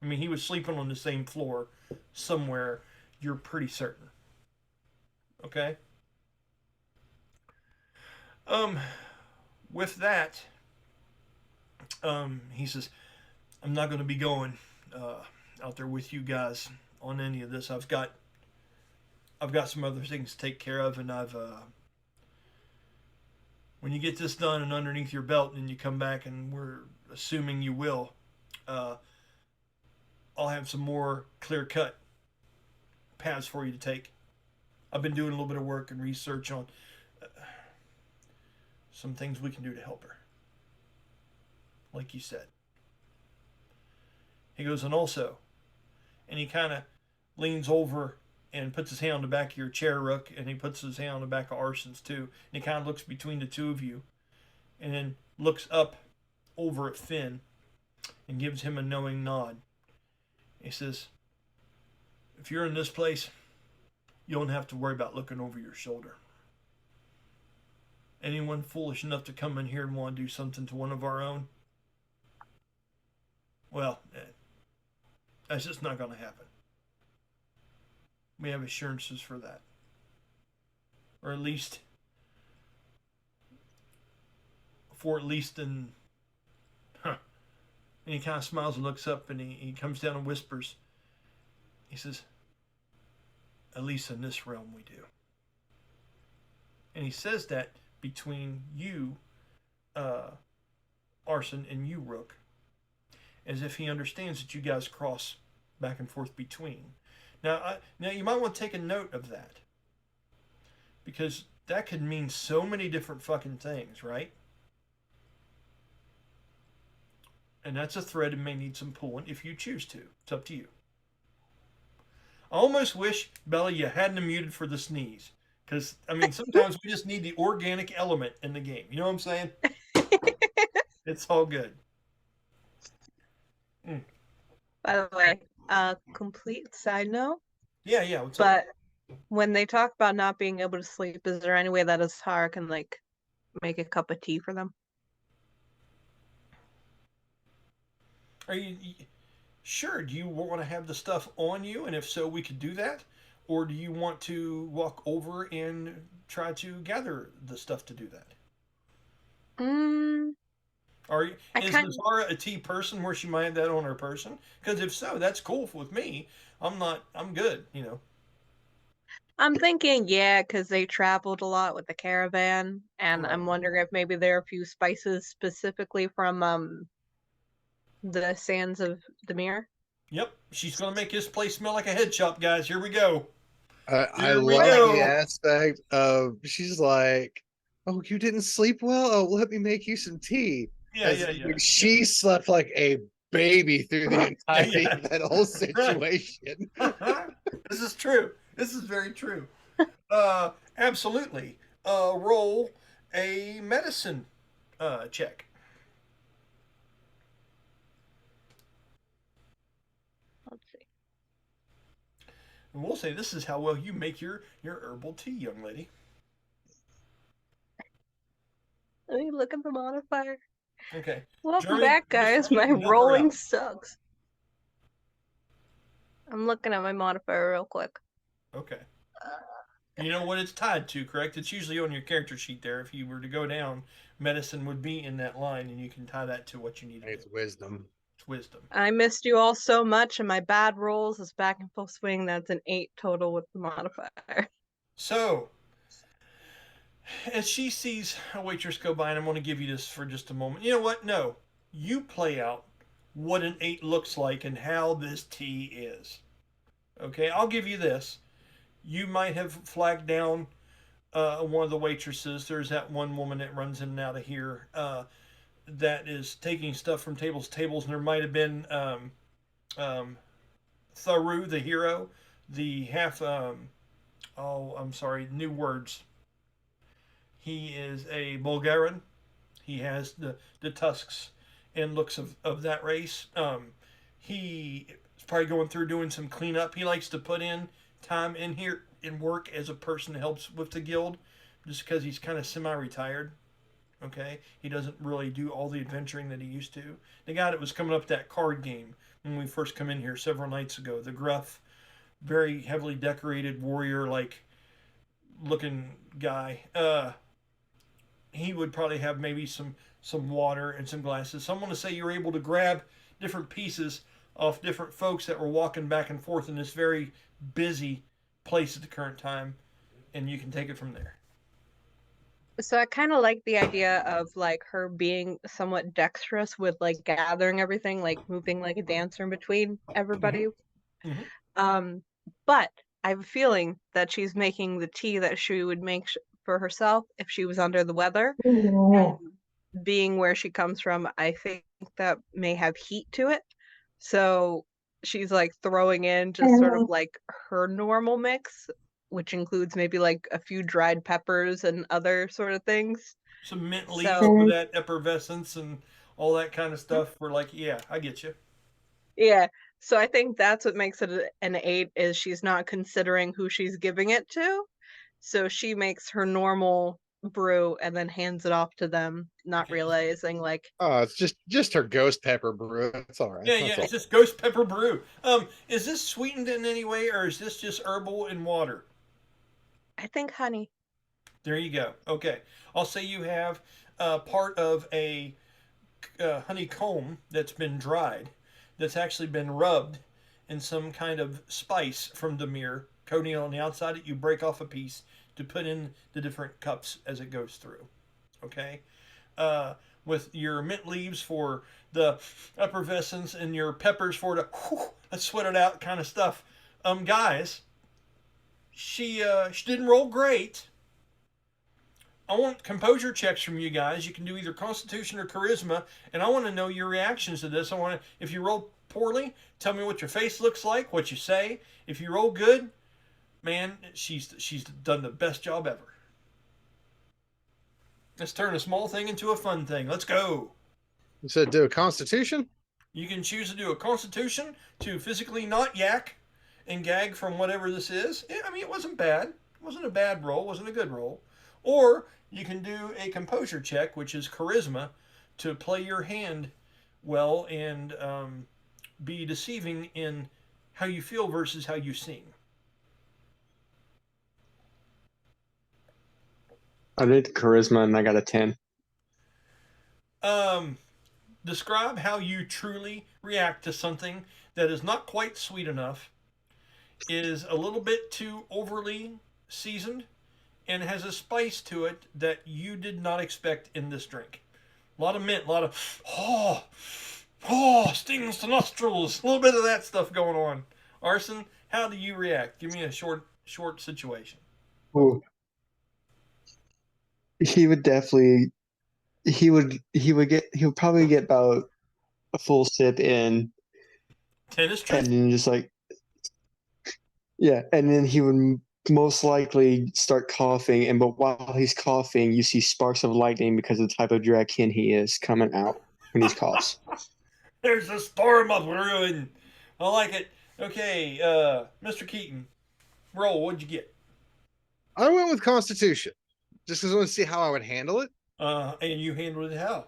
I mean, he was sleeping on the same floor somewhere, you're pretty certain. Okay? With that, he says, "I'm not going to be going out there with you guys on any of this. I've got some other things to take care of, and when you get this done and underneath your belt and you come back, and we're assuming you will, I'll have some more clear-cut paths for you to take. I've been doing a little bit of work and research on some things we can do to help her. Like you said." He goes, "And also," and he kind of leans over and puts his hand on the back of your chair, Rook, and he puts his hand on the back of Arson's too. And he kind of looks between the two of you. And then looks up over at Finn and gives him a knowing nod. He says, if you're in this place, you don't have to worry about looking over your shoulder. Anyone foolish enough to come in here and want to do something to one of our own, well, that's just not going to happen. We have assurances for that. Or at least, and he kind of smiles and looks up and he comes down and whispers. He says, at least in this realm we do. And he says that between you, Arson, and you, Rook, as if he understands that you guys cross back and forth between. Now you might want to take a note of that, because that could mean so many different fucking things, right? And that's a thread that may need some pulling if you choose to. It's up to you. I almost wish, Bella, you hadn't muted for the sneeze. Because, I mean, sometimes we just need the organic element in the game. You know what I'm saying? It's all good. By the way, complete side note. Yeah. What's up? But when they talk about not being able to sleep, is there any way that Azhar can, like, make a cup of tea for them? Are you sure? Do you want to have the stuff on you? And if so, we could do that. Or do you want to walk over and try to gather the stuff to do that? Is Zara a tea person where she might have that on her person? Because if so, that's cool with me. I'm good, you know. I'm thinking, yeah, because they traveled a lot with the caravan, and Right. I'm wondering if maybe there are a few spices specifically from the sands of Demir. Yep, she's gonna make this place smell like a head shop, guys. Here we go. I love the aspect of she's like, oh, you didn't sleep well? Oh, let me make you some tea. Yeah. She slept like a baby through the entirety of that whole situation. This is true. This is very true. Absolutely. Roll a medicine check. Let's see. And we'll say this is how well you make your herbal tea, young lady. Let me look at the modifier. Okay. Welcome back, guys. My rolling sucks. I'm looking at my modifier real quick. Okay. You know what it's tied to, correct? It's usually on your character sheet there. If you were to go down, medicine would be in that line, and you can tie that to what you need. It's wisdom. It's wisdom. I missed you all so much, and my bad rolls is back in full swing. That's an 8 total with the modifier. So, as she sees a waitress go by, and I'm going to give you this for just a moment. You know what? No. You play out what an 8 looks like and how this tea is. Okay, I'll give you this. You might have flagged down one of the waitresses. There's that one woman that runs in and out of here that is taking stuff from tables to tables, and there might have been Tharu, the hero, the half. I'm sorry, new words. He is a Bulgarian. He has the tusks and looks of that race. He is probably going through doing some cleanup. He likes to put in time in here and work as a person that helps with the guild, just because he's kind of semi-retired. Okay, he doesn't really do all the adventuring that he used to. The guy that was coming up that card game when we first come in here several nights ago, the gruff, very heavily decorated warrior like looking guy, he would probably have maybe some water and some glasses. So I'm going to say you're able to grab different pieces off different folks that were walking back and forth in this very busy place at the current time, and you can take it from there. So I kind of like the idea of like her being somewhat dexterous with like gathering everything, like moving like a dancer in between everybody. Mm-hmm. But I have a feeling that she's making the tea that she would make for herself if she was under the weather. And being where she comes from, I think that may have heat to it. So she's like throwing in just sort of like her normal mix, which includes maybe like a few dried peppers and other sort of things. Some mint leaves So with that effervescence and all that kind of stuff. We're like, yeah, I get you. yeah, so I think that's what makes it an 8 is she's not considering who she's giving it to. So she makes her normal brew and then hands it off to them, not realizing like, Oh, it's just her ghost pepper brew. It's all right. Yeah, That's yeah, all. it's just ghost pepper brew. Is this sweetened in any way, or is this just herbal and water? I think honey. There you go. Okay, I'll say you have part of a honeycomb that's been dried, that's actually been rubbed in some kind of spice from Demir, coating it on the outside. You break off a piece to put in the different cups as it goes through. Okay, with your mint leaves for the effervescence and your peppers for the let's sweat it out kind of stuff. Guys, she didn't roll great. I want composure checks from you guys. You can do either Constitution or Charisma, and I want to know your reactions to this. I want to, if you roll poorly, tell me what your face looks like, what you say. If you roll good, man, she's done the best job ever. Let's turn a small thing into a fun thing. Let's go. You said do a constitution? You can choose to do a Constitution to physically not yak and gag from whatever this is. I mean, it wasn't bad. It wasn't a bad roll. It wasn't a good roll. Or you can do a composure check, which is charisma, to play your hand well and be deceiving in how you feel versus how you sing. I did charisma and I got a 10. Describe how you truly react to something that is not quite sweet enough, is a little bit too overly seasoned, and has a spice to it that you did not expect in this drink. A lot of mint, a lot of stings to nostrils, a little bit of that stuff going on. Arson, how do you react? Give me a short situation. Ooh. He would definitely he would probably get about a full sip in, Tennis and trick. then just like, yeah, and then he would most likely start coughing, and but while he's coughing, you see sparks of lightning because of the type of dragon he is coming out when he coughs. There's a storm of ruin. I like it. Okay, Mr. Keaton, roll. What'd you get? I went with constitution just because I want to see how I would handle it. And you handled it how?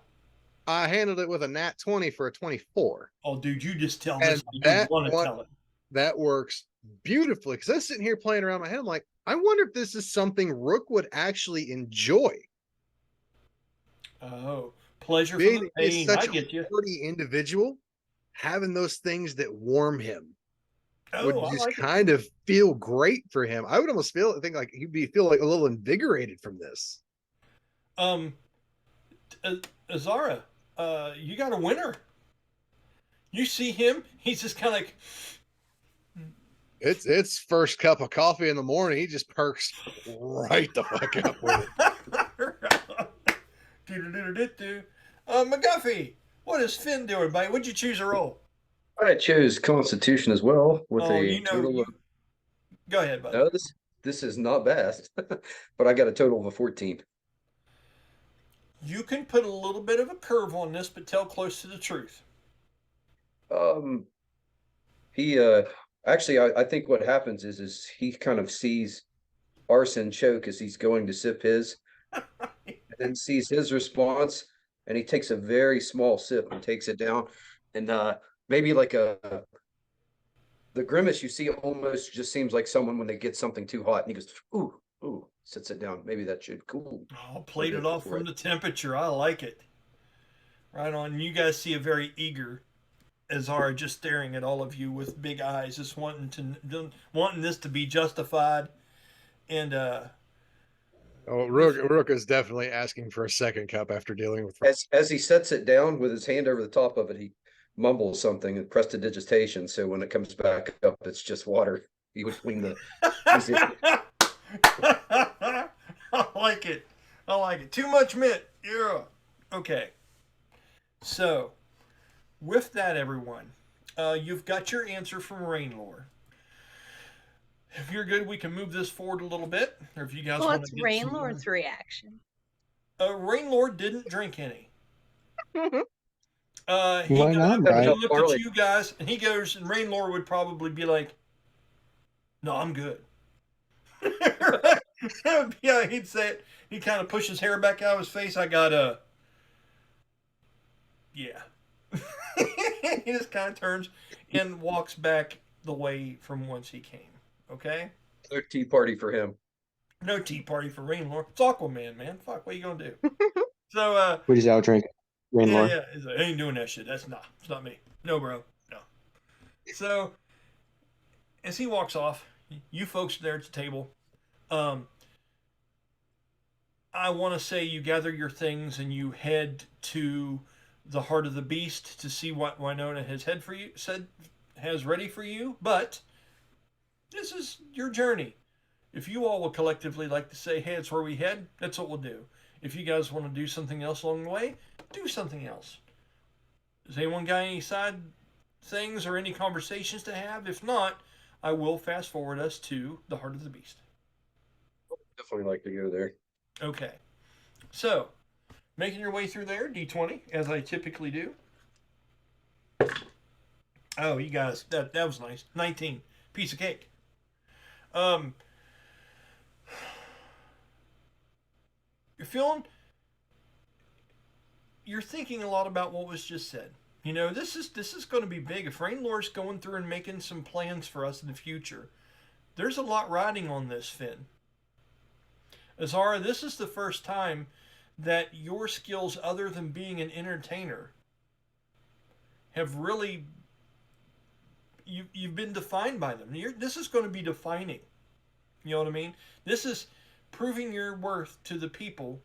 I handled it with a nat 20 for a 24. Oh, dude, you just tell And this. You that want to one- tell it. That works beautifully because I was sitting here playing around my head. I'm like, I wonder if this is something Rook would actually enjoy. Oh, pleasure for Being the that he's pain. such I get you. a hardy individual, having those things that warm him would Oh, I just like it. kind of feel great for him. I would almost think like he'd feel like a little invigorated from this. Azara, you got a winner. You see him, he's just kind of like, It's first cup of coffee in the morning. He just perks right the fuck up with it. do. McGuffey, what is Finn doing, buddy? What'd you choose to roll? I chose Constitution as well with Oh, a you know, total of go ahead, buddy. no. This is not bad, but I got a total of a 14. You can put a little bit of a curve on this, but tell close to the truth. He actually I think what happens is he kind of sees Arson choke as he's going to sip his, and then sees his response, and he takes a very small sip and takes it down, and maybe like the grimace you see almost just seems like someone when they get something too hot, and he goes ooh, sits it down. Maybe that should cool. Oh, played it off from the temperature. I like it. Right on. You guys see a very eager Azara just staring at all of you with big eyes, just wanting this to be justified. And Rook is definitely asking for a second cup after dealing with. As he sets it down with his hand over the top of it, he mumbles something and prestidigitation. So when it comes back up, it's just water. He would clean the. I like it. I like it. Too much mint. Yeah. Okay. So, with that, everyone, you've got your answer from Rainlore. If you're good, we can move this forward a little bit. Or if you guys want What's to get Rainlord's reaction? Rainlord didn't drink any. He Why got not, up and Brian? he looked Barley. at you guys, and he goes, and Rainlord would probably be like, "No, I'm good." Yeah, he'd say it. He'd kind of push his hair back out of his face. I got yeah. He just kind of turns and walks back the way from whence he came. Okay? No tea party for him. No tea party for Rainlord. It's Aquaman, man. Fuck, what are you gonna do? So, We just out drink rain yeah, lore. yeah. He's like, I ain't doing that shit. It's not me. No, bro. No. So, as he walks off, you folks are there at the table. I want to say you gather your things and you head to the heart of the beast to see what Winona has ready for you. But this is your journey. If you all would collectively like to say, "Hey, it's where we head," that's what we'll do. If you guys want to do something else along the way, do something else. Does anyone got any side things or any conversations to have? If not, I will fast forward us to the heart of the beast. Definitely like to go there. Okay. So, making your way through there, D20, as I typically do. Oh, you guys, that was nice. 19. Piece of cake. You're thinking a lot about what was just said. You know, this is going to be big. If Rainlord's going through and making some plans for us in the future, there's a lot riding on this, Finn. Azara, this is the first time that your skills, other than being an entertainer, have really you've been defined by them. This is going to be defining. You know what I mean? This is proving your worth to the people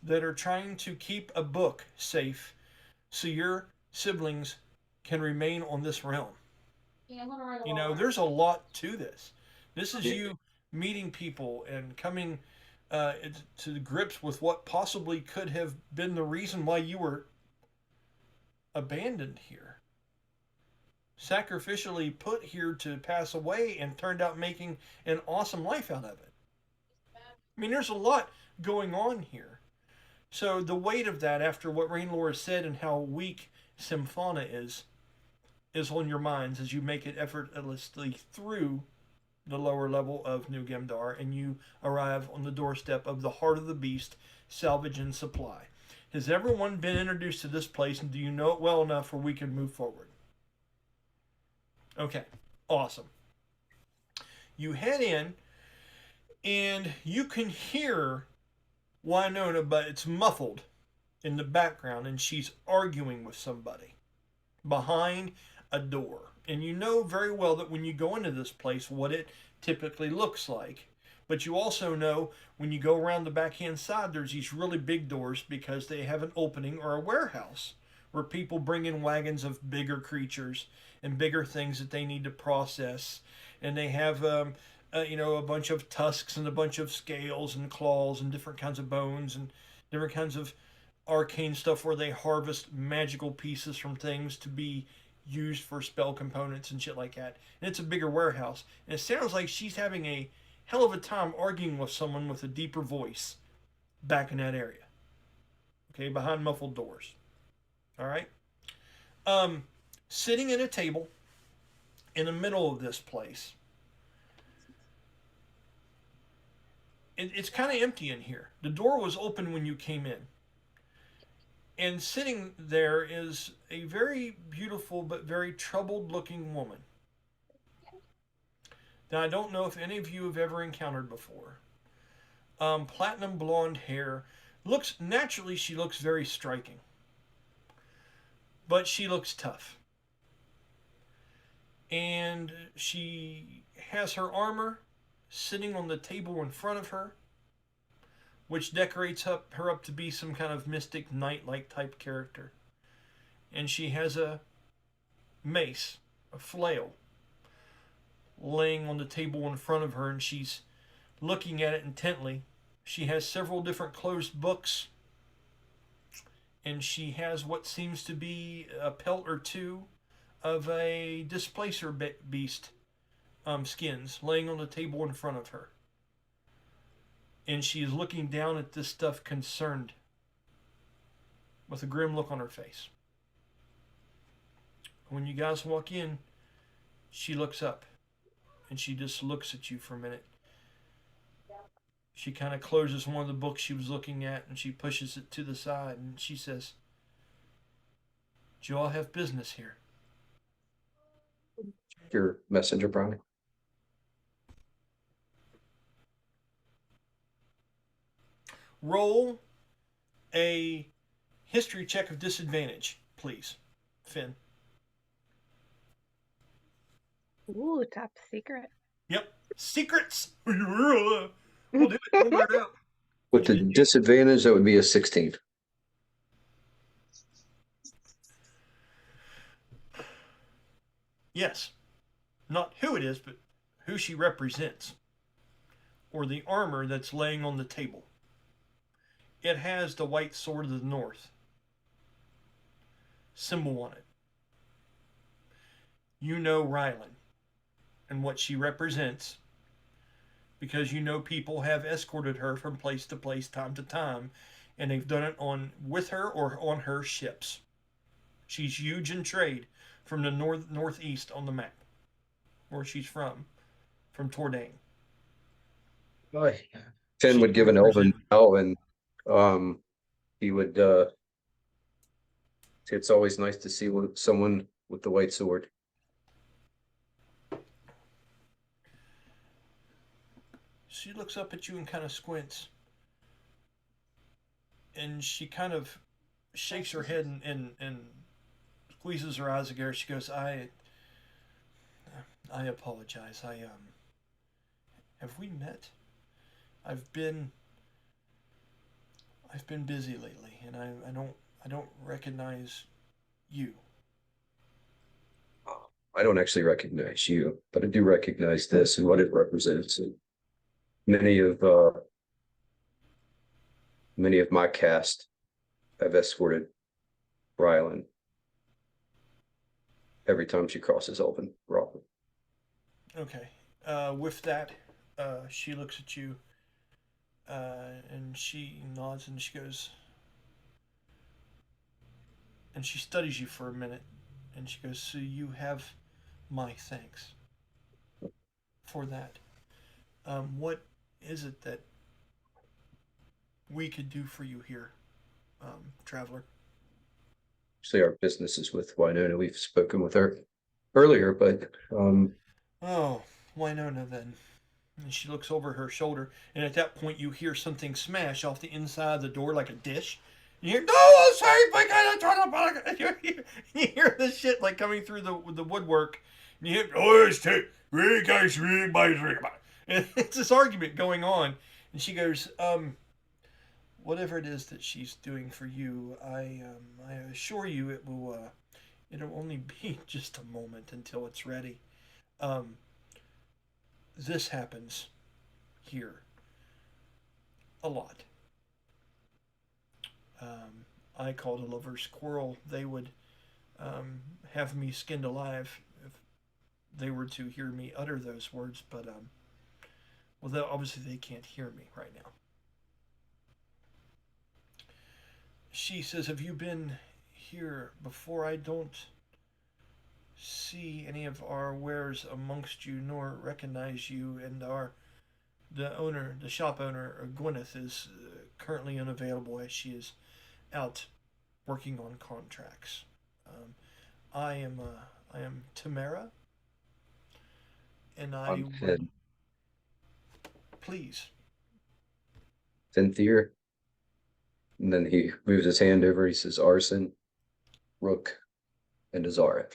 that are trying to keep a book safe so your siblings can remain on this realm. You know, there's a lot to this. This is you meeting people and coming to grips with what possibly could have been the reason why you were abandoned here. Sacrificially put here to pass away and turned out making an awesome life out of it. I mean, there's a lot going on here. So the weight of that, after what Rainlord has said and how weak Symphona is on your minds as you make it effortlessly through the lower level of New Gemdar and you arrive on the doorstep of the Heart of the Beast Salvage and Supply. Has everyone been introduced to this place, and do you know it well enough where we can move forward? Okay, awesome. You head in, and you can hear Winona, but it's muffled in the background, and she's arguing with somebody behind a door. And you know very well that when you go into this place, what it typically looks like. But you also know when you go around the backhand side, there's these really big doors because they have an opening or a warehouse where people bring in wagons of bigger creatures and bigger things that they need to process. And they have, a bunch of tusks and a bunch of scales and claws and different kinds of bones and different kinds of arcane stuff where they harvest magical pieces from things to be used for spell components and shit like that. And it's a bigger warehouse. And it sounds like she's having a hell of a time arguing with someone with a deeper voice back in that area. Okay, behind muffled doors. All right. Sitting at a table in the middle of this place. It's kind of empty in here. The door was open when you came in. And sitting there is a very beautiful but very troubled looking woman. Now, I don't know if any of you have ever encountered before. Platinum blonde hair. Naturally, she looks very striking. But she looks tough. And she has her armor sitting on the table in front of her, which decorates her up to be some kind of mystic knight-like type character. And she has a mace, a flail, laying on the table in front of her, and she's looking at it intently. She has several different closed books, and she has what seems to be a pelt or two of a displacer beast skins laying on the table in front of her. And she is looking down at this stuff concerned with a grim look on her face. When you guys walk in, she looks up and she just looks at you for a minute. She kind of closes one of the books she was looking at and she pushes it to the side and she says, "Do you all have business here?" Your messenger, Brian. Roll a history check of disadvantage, please, Finn. Ooh, top secret. Yep. Secrets. We'll do it. We'll wear it out. With the disadvantage, that would be a 16. Yes. Not who it is, but who she represents. Or the armor that's laying on the table. It has the white sword of the north symbol on it. You know Rylan and what she represents because you know people have escorted her from place to place, time to time, and they've done it on with her or on her ships. She's huge in trade from the northeast on the map, where she's from Tordain. Finn would give an elven bow, and he would. It's always nice to see someone with the white sword. She looks up at you and kind of squints. And she kind of shakes her head and squeezes her eyes together. She goes, I apologize. Have we met? I've been busy lately, and I don't recognize you. I don't actually recognize you, but I do recognize this and what it represents. And many of my cast have escorted Rylan every time she crosses Elven Rock. Okay. With that, she looks at you, and she nods and she goes, and she studies you for a minute, and she goes, "So you have my thanks for that. What is it that we could do for you here, traveler?" Actually, our business is with Winona. We've spoken with her earlier, but Oh, Winona then. And she looks over her shoulder, and at that point you hear something smash off the inside of the door like a dish. You hear, "No, sorry, but I gotta turn the." You hear this shit like coming through the woodwork. And you hear, "Oh, it's and it's this argument going on. And she goes, whatever it is that she's doing for you, I assure you it'll only be just a moment until it's ready. This happens here a lot. I called a lover's quarrel. They would have me skinned alive if they were to hear me utter those words, but well, obviously they can't hear me right now. She says, "Have you been here before? I don't see any of our wares amongst you, nor recognize you, and the shop owner, Gwyneth, is currently unavailable as she is out working on contracts. I am Tamara, and I would please." Finthier. And then he moves his hand over. He says, "Arson, Rook, and Azara."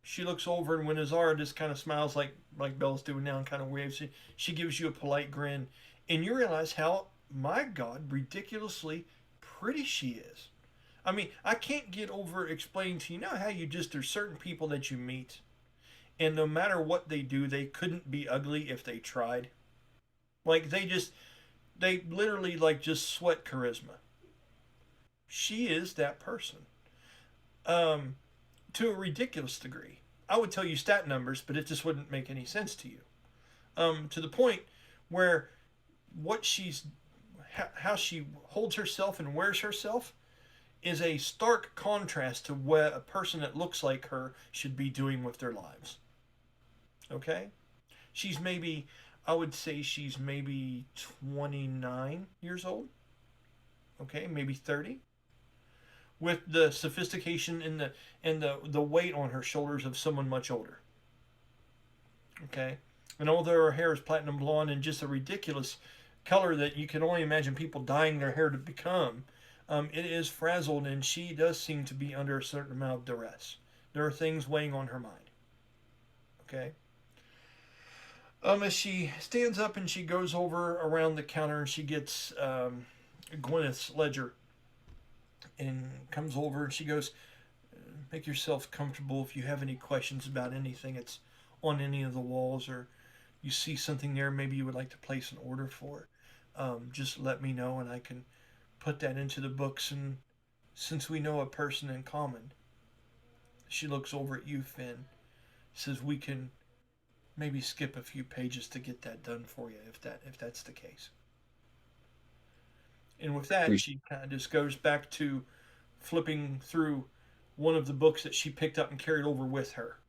She looks over, and when Azara just kind of smiles like Belle's doing now and kind of waves, she gives you a polite grin, and you realize how, my God, ridiculously pretty she is. I mean, I can't get over explaining to you, know how there's certain people that you meet, and no matter what they do, they couldn't be ugly if they tried. Like, they literally, like, just sweat charisma. She is that person. To a ridiculous degree. I would tell you stat numbers, but it just wouldn't make any sense to you. To the point where how she holds herself and wears herself is a stark contrast to what a person that looks like her should be doing with their lives. Okay? She's maybe, I would say she's maybe 29 years old. Okay, maybe 30. With the sophistication and the weight on her shoulders of someone much older. Okay? And although her hair is platinum blonde and just a ridiculous color that you can only imagine people dyeing their hair to become, it is frazzled and she does seem to be under a certain amount of duress. There are things weighing on her mind. Okay? As she stands up and she goes over around the counter and she gets Gwyneth's ledger and comes over and she goes, make yourself comfortable. If you have any questions about anything that's on any of the walls or you see something there maybe you would like to place an order for, just let me know and I can put that into the books. And since we know a person in common, she looks over at you, Finn, says we can maybe skip a few pages to get that done for you if that's the case. And with that, she kind of just goes back to flipping through one of the books that she picked up and carried over with her.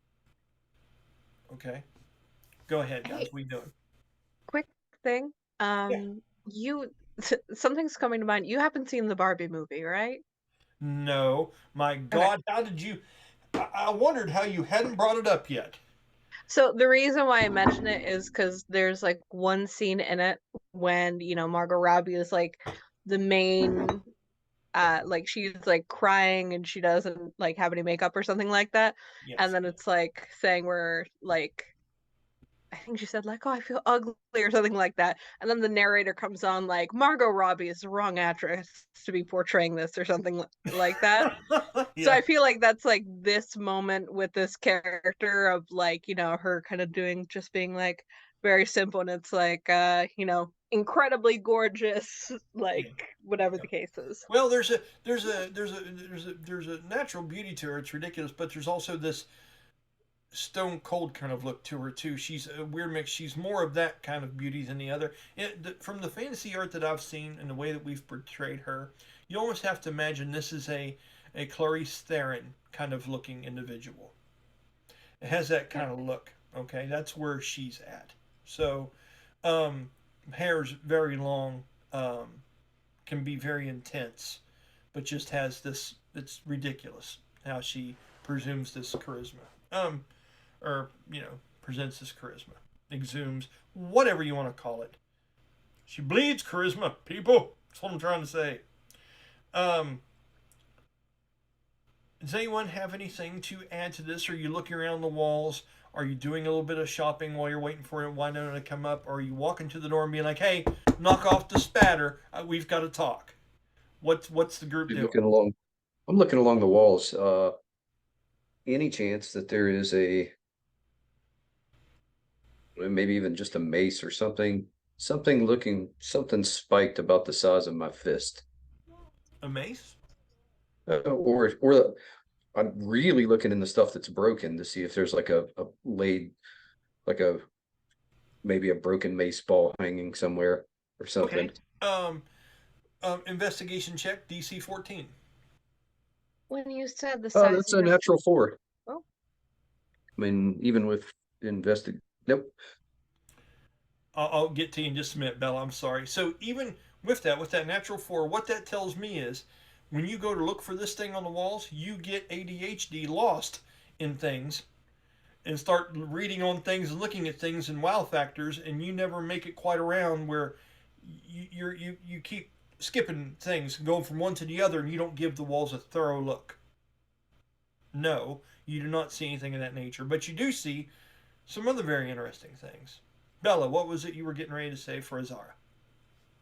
Okay, go ahead, guys. What are you doing? Quick thing. You something's coming to mind. You haven't seen the Barbie movie, right? No, my God, how did you? I wondered how you hadn't brought it up yet. So the reason why I mention it is because there's like one scene in it when Margot Robbie is like the main, like she's like crying and she doesn't like have any makeup or something like that, Yes. and then it's like saying we're like. I think she said like, "Oh, I feel ugly" or something like that, and then the narrator comes on like, "Margot Robbie is the wrong actress to be portraying this" or something like that. Yeah. So I feel like that's like this moment with this character of like her kind of being like very simple, and it's like incredibly gorgeous, like whatever the case is. Well, there's a natural beauty to her. It's ridiculous, but there's also this stone cold kind of look to her too. She's a weird mix. She's more of that kind of beauty than the other. From the fantasy art that I've seen and the way that we've portrayed her, you almost have to imagine this is a Clarice Theron kind of looking individual. It has that kind of look. Okay, that's where she's at. So, hair's very long, can be very intense, but just has this. It's ridiculous how she presumes this charisma. Or presents this charisma, exhumes, whatever you want to call it. She bleeds charisma, people. That's what I'm trying to say. Does anyone have anything to add to this? Are you looking around the walls? Are you doing a little bit of shopping while you're waiting for Winona to come up? Or are you walking to the door and being like, "Hey, knock off the spatter. We've got to talk." What's the group doing? I'm looking along the walls. Any chance that there is maybe even just a mace or something spiked about the size of my fist? A mace? Or I'm really looking in the stuff that's broken to see if there's like a laid, like maybe a broken mace ball hanging somewhere or something. Okay. Investigation check, DC 14. When you said the size, that's a natural 4. Oh. I mean, even with nope. I'll get to you in just a minute, Bella. I'm sorry. So even with that natural 4, what that tells me is when you go to look for this thing on the walls, you get ADHD lost in things and start reading on things and looking at things and wow factors, and you never make it quite around where you keep skipping things, going from one to the other, and you don't give the walls a thorough look. No, you do not see anything of that nature, but you do see some other very interesting things. Bella, what was it you were getting ready to say for Azara?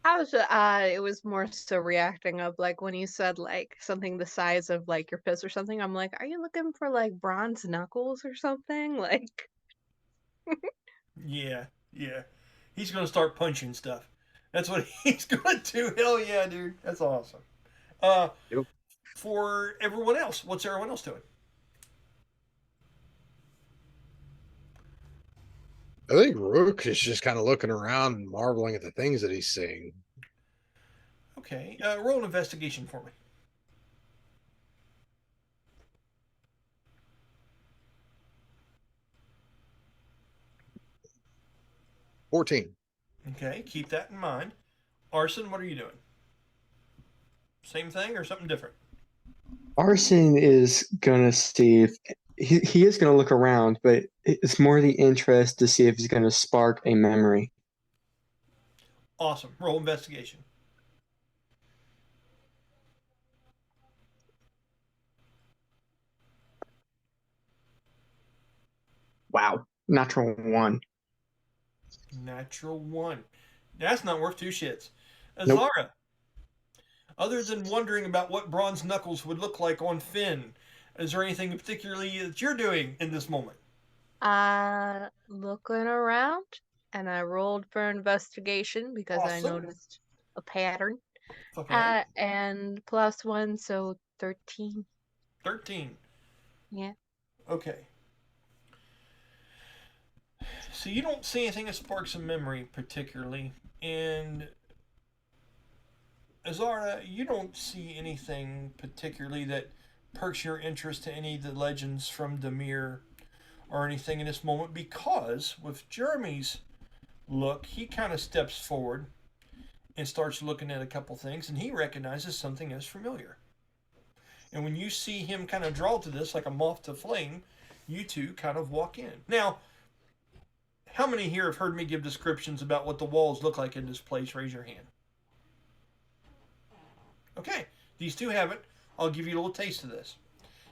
I was it was more so reacting of like when you said like something the size of like your fist or something. I'm like, are you looking for like bronze knuckles or something? Like Yeah. He's gonna start punching stuff. That's what he's gonna do. Hell yeah, dude. That's awesome. Yep. For everyone else, what's everyone else doing? I think Rook is just kind of looking around and marveling at the things that he's seeing. Okay. Roll an investigation for me. 14. Okay. Keep that in mind. Arson, what are you doing? Same thing or something different? Arson is gonna see if he is gonna look around, but it's more the interest to see if he's gonna spark a memory. Awesome. Roll investigation. Wow, natural one. Natural one. That's not worth two shits. Nope. Azara, other than wondering about what bronze knuckles would look like on Finn, is there anything particularly that you're doing in this moment? Looking around, and I rolled for investigation because I Awesome. noticed a pattern. Okay. And +1, so 13. 13. Yeah. Okay. So you don't see anything that sparks a memory particularly, and Azara, you don't see anything particularly that perks your interest to any of the legends from Demir or anything in this moment because with Jeremy's look, he kind of steps forward and starts looking at a couple things and he recognizes something as familiar. And when you see him kind of draw to this like a moth to flame, you two kind of walk in. Now, how many here have heard me give descriptions about what the walls look like in this place? Raise your hand. Okay, these two haven't. I'll give you a little taste of this.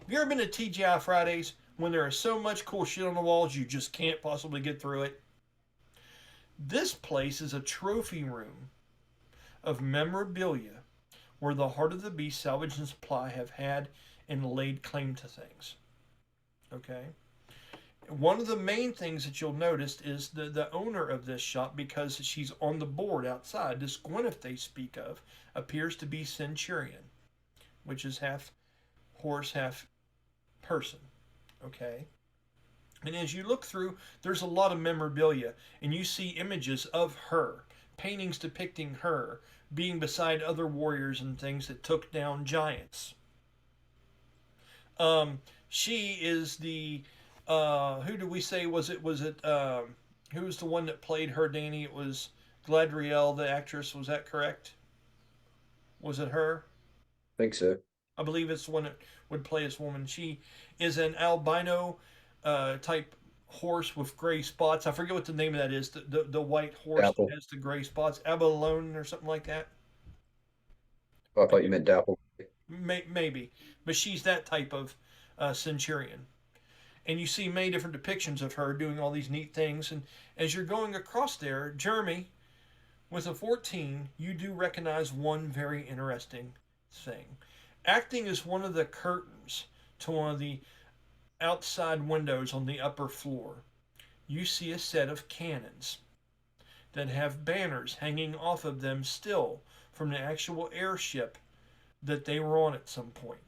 Have you ever been to TGI Fridays when there is so much cool shit on the walls you just can't possibly get through it? This place is a trophy room of memorabilia where the Heart of the Beast Salvage and Supply have had and laid claim to things. Okay? One of the main things that you'll notice is the owner of this shop, because she's on the board outside, this Gwyneth they speak of, appears to be Centurion, which is half horse, half person. Okay? And as you look through, there's a lot of memorabilia, and you see images of her, paintings depicting her being beside other warriors and things that took down giants. She is the who do we say was it? Who was the one that played her, Danny? It was Gladriel, the actress. Was that correct? Was it her? Think so. I believe it's the one that would play this woman. She is an albino type horse with gray spots. I forget what the name of that is. The white horse that Dapple. has the gray spots. Abalone or something like that. Oh, I thought you meant Dapple. Maybe, but she's that type of centurion. And you see many different depictions of her doing all these neat things. And as you're going across there, Jeremy, with a 14, you do recognize one very interesting thing. Acting as one of the curtains to one of the outside windows on the upper floor, you see a set of cannons that have banners hanging off of them still from the actual airship that they were on at some point.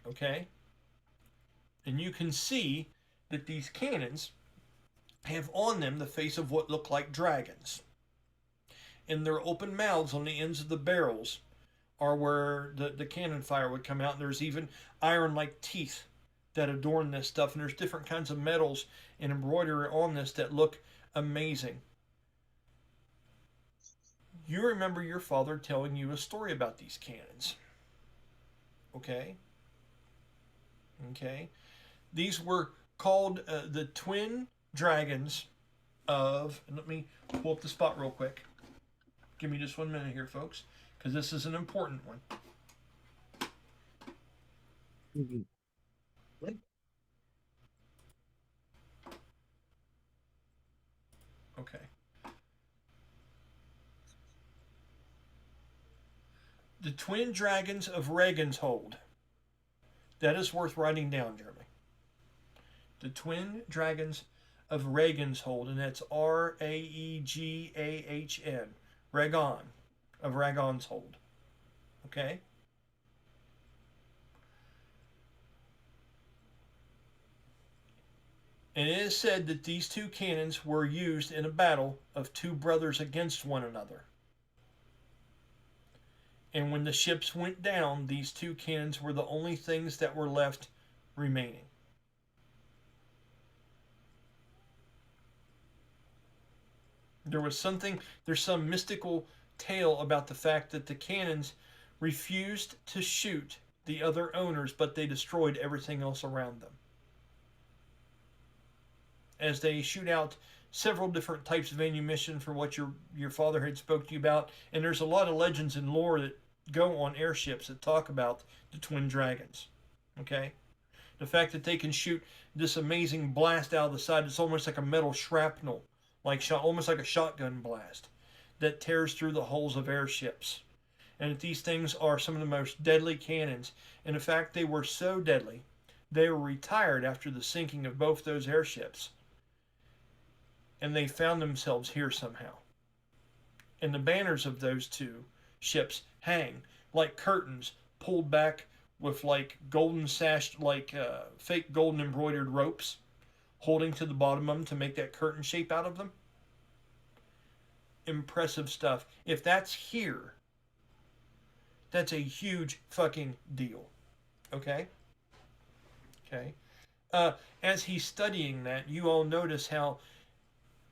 Okay? And you can see that these cannons have on them the face of what look like dragons. And their open mouths on the ends of the barrels are where the cannon fire would come out. And there's even iron like teeth that adorn this stuff. And there's different kinds of metals and embroidery on this that look amazing. You remember your father telling you a story about these cannons. Okay? Okay. These were called the twin dragons of. And let me pull up the spot real quick. Give me just 1 minute here, folks, because this is an important one. Okay. The twin dragons of Regenshold. That is worth writing down, Jeremy. The twin dragons of Regenshold, and that's Raegahn. Ragon of Ragonshold. Okay? And it is said that these two cannons were used in a battle of two brothers against one another. And when the ships went down, these 2 cannons were the only things that were left remaining. There's some mystical tale about the fact that the cannons refused to shoot the other owners, but they destroyed everything else around them. As they shoot out several different types of ammunition for what your father had spoke to you about, and there's a lot of legends and lore that go on airships that talk about the twin dragons. Okay? The fact that they can shoot this amazing blast out of the side, it's almost like a metal shrapnel, almost like a shotgun blast that tears through the hulls of airships. And that these things are some of the most deadly cannons. And in fact, they were so deadly, they were retired after the sinking of both those airships. And they found themselves here somehow. And the banners of those 2 ships hang like curtains pulled back with like golden sash, fake golden embroidered ropes holding to the bottom of them to make that curtain shape out of them. Impressive stuff. If that's here, that's a huge fucking deal. Okay? Okay. As he's studying that, you all notice how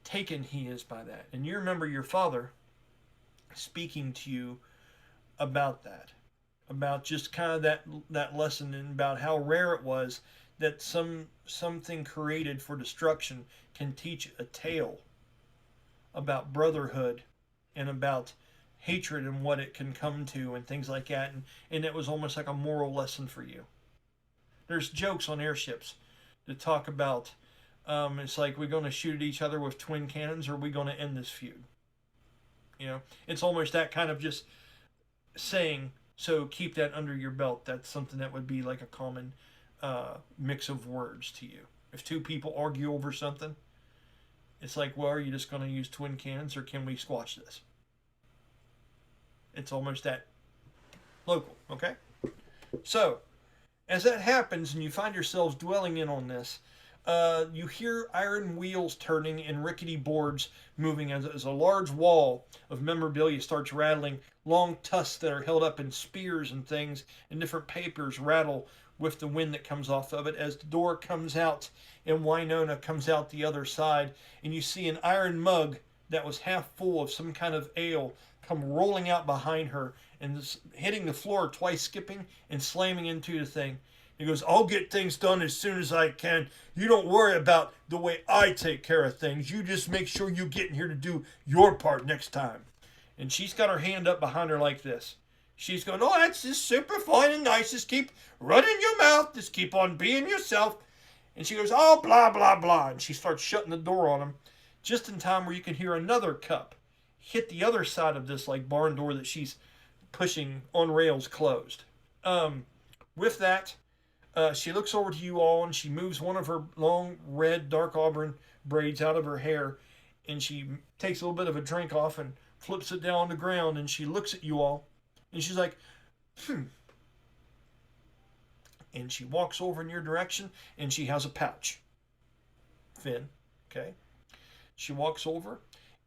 taken he is by that. And you remember your father speaking to you about that. About just kind of that lesson, and about how rare it was that something created for destruction can teach a tale about brotherhood and about hatred and what it can come to and things like that. And it was almost like a moral lesson for you. There's jokes on airships that talk about it's like, we're going to shoot at each other with twin cannons, or are we going to end this feud? You know, it's almost that kind of just saying, so keep that under your belt. That's something that would be like a common mix of words to you. If 2 people argue over something, it's like, well, are you just going to use twin cannons, or can we squash this? It's almost that local, okay? So, as that happens and you find yourselves dwelling in on this, you hear iron wheels turning and rickety boards moving as a large wall of memorabilia starts rattling. Long tusks that are held up in spears and things and different papers rattle with the wind that comes off of it as the door comes out and Winona comes out the other side, and you see an iron mug that was half full of some kind of ale come rolling out behind her and hitting the floor twice, skipping and slamming into the thing. He goes, I'll get things done as soon as I can. You don't worry about the way I take care of things. You just make sure you get in here to do your part next time. And she's got her hand up behind her like this. She's going, oh, that's just super fine and nice. Just keep running your mouth. Just keep on being yourself. And she goes, oh, blah, blah, blah. And she starts shutting the door on him just in time where you can hear another cup hit the other side of this like barn door that she's pushing on rails closed. With that, she looks over to you all and she moves one of her long red dark auburn braids out of her hair, and she takes a little bit of a drink off and flips it down on the ground, and she looks at you all and she's like, and she walks over in your direction and she has a pouch. Finn, okay? She walks over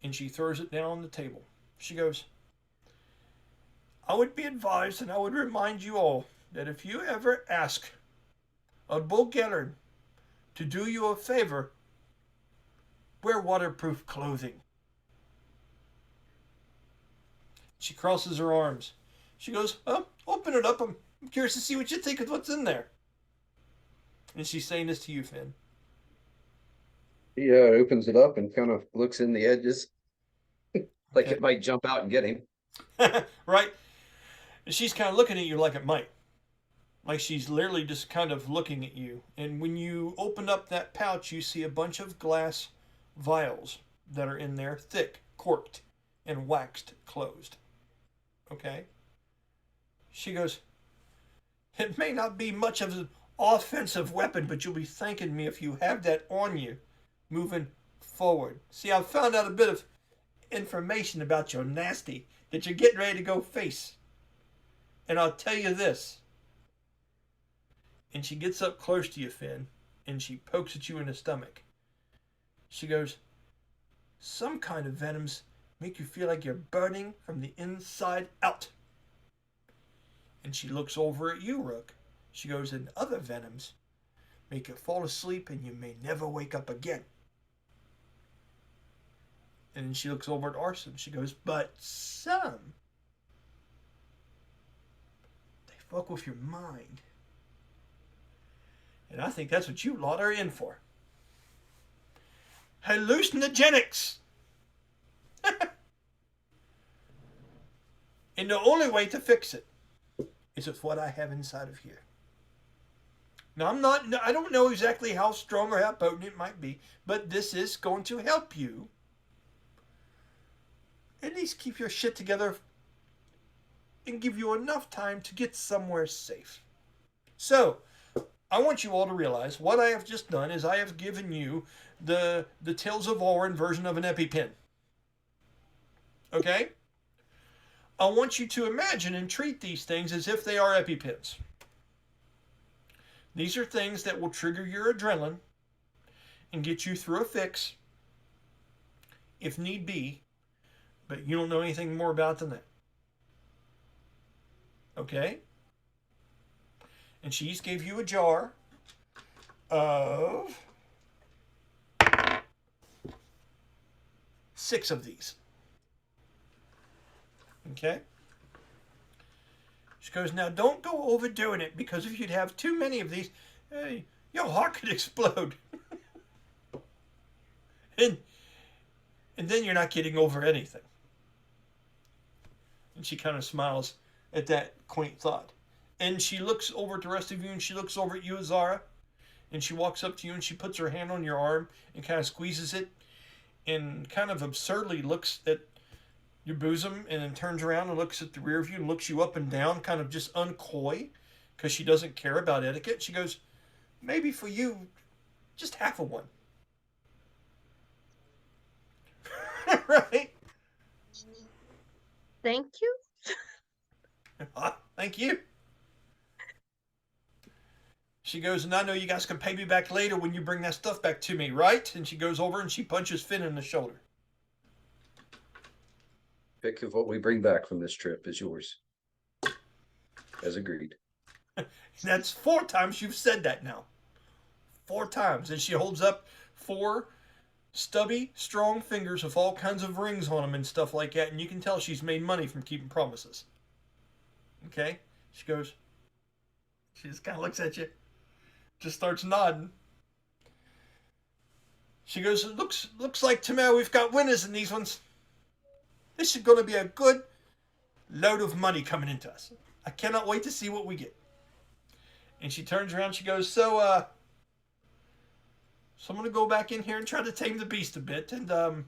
and she throws it down on the table. She goes, I would be advised, and I would remind you all, that if you ever ask a Bull Gellern to do you a favor, wear waterproof clothing. She crosses her arms. She goes, oh, open it up. I'm curious to see what you think of what's in there. And she's saying this to you, Finn. He opens it up and kind of looks in the edges, like Okay. it might jump out and get him. Right? And she's kind of looking at you like it might. Like she's literally just kind of looking at you. And when you open up that pouch, you see a bunch of glass vials that are in there, thick, corked, and waxed closed. Okay? She goes, it may not be much of an offensive weapon, but you'll be thanking me if you have that on you moving forward. See, I've found out a bit of information about your nasty that you're getting ready to go face. And I'll tell you this. And she gets up close to you, Finn, and she pokes at you in the stomach. She goes, some kind of venoms make you feel like you're burning from the inside out. And she looks over at you, Rook. She goes, and other venoms make you fall asleep and you may never wake up again. And then she looks over at Arson. She goes, but some, they fuck with your mind. And I think that's what you lot are in for. Hallucinogenics. And the only way to fix it is with what I have inside of here. Now, I don't know exactly how strong or how potent it might be, but this is going to help you at least keep your shit together and give you enough time to get somewhere safe. So, I want you all to realize what I have just done is I have given you the Tales of Ulran version of an EpiPen. Okay? I want you to imagine and treat these things as if they are EpiPens. These are things that will trigger your adrenaline and get you through a fix, if need be, but you don't know anything more about than that. Okay? And she's gave you a jar of 6 of these. Okay? She goes, now don't go overdoing it, because if you'd have too many of these, your heart could explode. and then you're not getting over anything. And she kind of smiles at that quaint thought. And she looks over at the rest of you, and she looks over at you, Azara, and she walks up to you, and she puts her hand on your arm and kind of squeezes it and kind of absurdly looks at your bosom, and then turns around and looks at the rear of you and looks you up and down, kind of just uncoy, because she doesn't care about etiquette. She goes, maybe for you, just half of one. Right? Thank you. Thank you. She goes, and I know you guys can pay me back later when you bring that stuff back to me, right? And she goes over and she punches Finn in the shoulder. Pick of what we bring back from this trip is yours. As agreed. That's 4 times you've said that now. 4 times. And she holds up 4 stubby, strong fingers with all kinds of rings on them and stuff like that. And you can tell she's made money from keeping promises. Okay? She goes, she just kind of looks at you. Just starts nodding. She goes, it looks like tomorrow we've got winners in these ones. This is going to be a good load of money coming into us. I cannot wait to see what we get. And she turns around, she goes, so I'm going to go back in here and try to tame the beast a bit and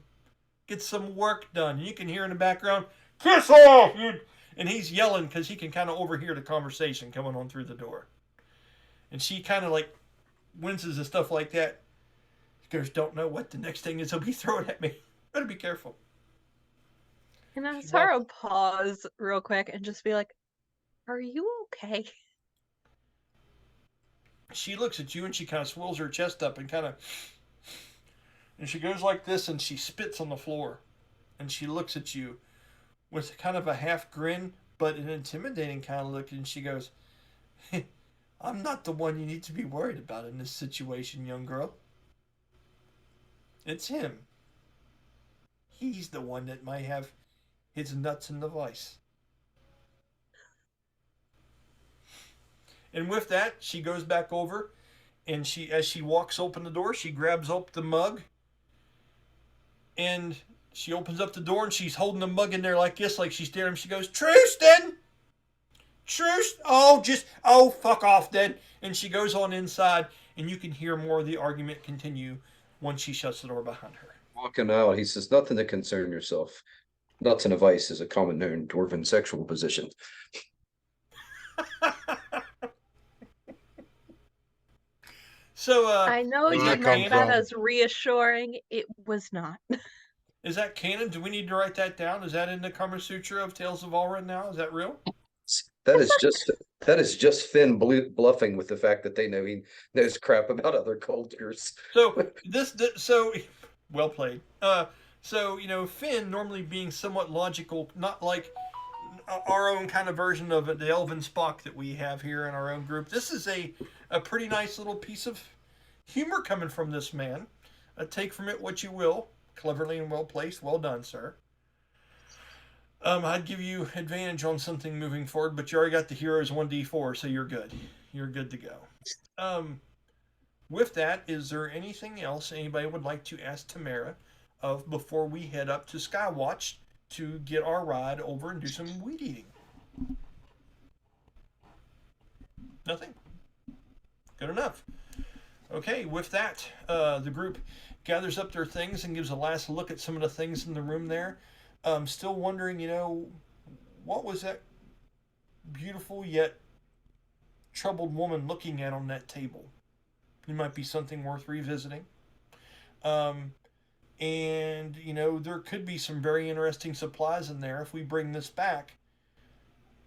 get some work done. And you can hear in the background, piss off! And he's yelling because he can kind of overhear the conversation coming on through the door. And she kind of like winces and stuff like that. She goes, don't know what the next thing is he'll be throwing at me. Better be careful. Can I Sarah pause real quick and just be like, are you okay? She looks at you and she kind of swirls her chest up and kind of, and she goes like this and she spits on the floor. And she looks at you with kind of a half grin, but an intimidating kind of look. And she goes, I'm not the one you need to be worried about in this situation, young girl. It's him. He's the one that might have his nuts in the vice. And with that, she goes back over, and as she walks open the door, she grabs up the mug, and she opens up the door, and she's holding the mug in there like this, like she's staring. She goes, truce then! Truce! Oh, fuck off then! And she goes on inside, and you can hear more of the argument continue once she shuts the door behind her. Walking out, he says, nothing to concern yourself. Nuts in a vice is a common known dwarven sexual position. So, I know you that meant come that from? as reassuring. It was not. is that canon? Do we need to write that down? Is that in the Kama Sutra of Tales of Ulran now? Is that real? That is just Finn bluffing with the fact that they know he knows crap about other cultures. So so well played. So Finn, normally being somewhat logical, not like our own kind of version of the Elven Spock that we have here in our own group. This is a pretty nice little piece of humor coming from this man. Take from it what you will. Cleverly and well placed. Well done, sir. I'd give you advantage on something moving forward, but you already got the heroes 1d4, so you're good. You're good to go. With that, is there anything else anybody would like to ask Tamara of before we head up to Skywatch to get our ride over and do some weed eating? Nothing? Good enough. Okay, with that, the group gathers up their things and gives a last look at some of the things in the room there. Still wondering, what was that beautiful yet troubled woman looking at on that table? It might be something worth revisiting. And, there could be some very interesting supplies in there. If we bring this back,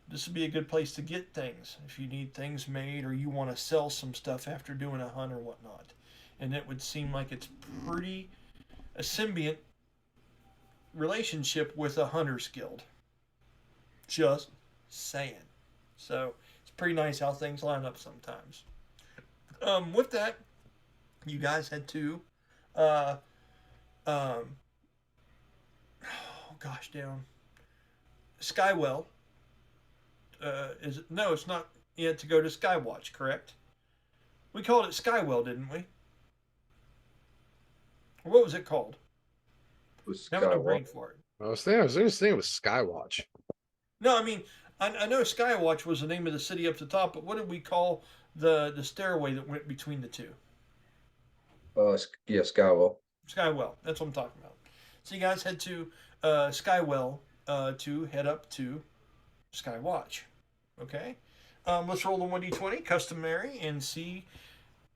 this would be a good place to get things. If you need things made or you want to sell some stuff after doing a hunt or whatnot. And it would seem like it's pretty a symbiont relationship with a hunter's guild. Just saying. So it's pretty nice how things line up sometimes. With that, you guys head to Skywell. Is it? No, it's not yet to go to Skywatch, correct? We called it Skywell, didn't we? What was it called? Having a brain for it. I was just thinking it was Skywatch. No, I mean, I know Skywatch was the name of the city up the top, but what did we call the stairway that went between the two? Yeah, Skywell. Skywell. That's what I'm talking about. So you guys head to Skywell to head up to Skywatch. Okay? Let's roll the 1d20, customary, and see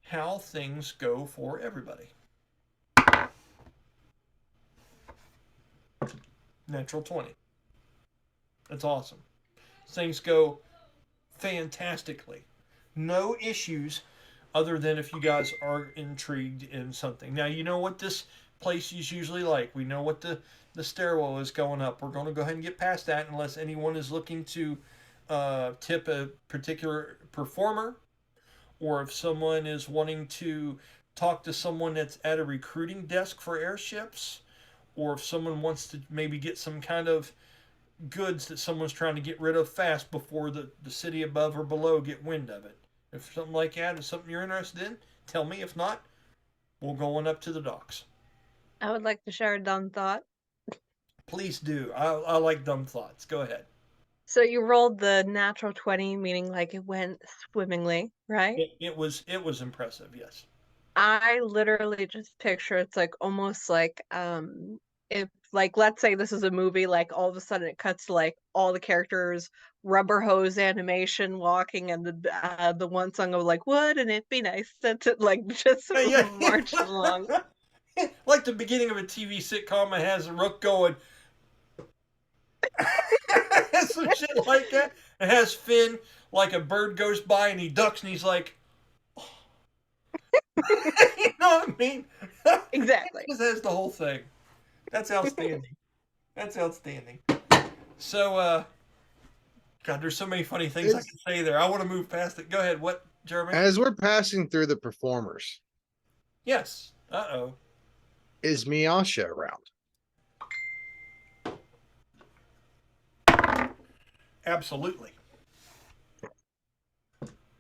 how things go for everybody. Natural 20. That's awesome. Things go fantastically. No issues other than if you guys are intrigued in something. Now, you know what this place is usually like. We know what the stairwell is going up. We're going to go ahead and get past that unless anyone is looking to tip a particular performer, or if someone is wanting to talk to someone that's at a recruiting desk for airships, or if someone wants to maybe get some kind of goods that someone's trying to get rid of fast before the city above or below get wind of it. If something like that is something you're interested in, tell me. If not, we'll go on up to the docks. I would like to share a dumb thought. Please do. I like dumb thoughts. Go ahead. So you rolled the natural 20, meaning like it went swimmingly, right? It was impressive, yes. I literally just picture it's like almost like if like let's say this is a movie, like all of a sudden it cuts to like all the characters rubber hose animation walking, and the one song of like wouldn't it be nice to like just march along. Like the beginning of a TV sitcom that has a rook going some shit like that. It has Finn, like a bird goes by and he ducks and he's like, oh. You know what I mean? Exactly. That's the whole thing. That's outstanding. That's outstanding. So, God, there's so many funny things I can say there. I want to move past it. Go ahead. What, Jeremy? As we're passing through the performers. Yes. Uh-oh. Is Miasha around? Absolutely.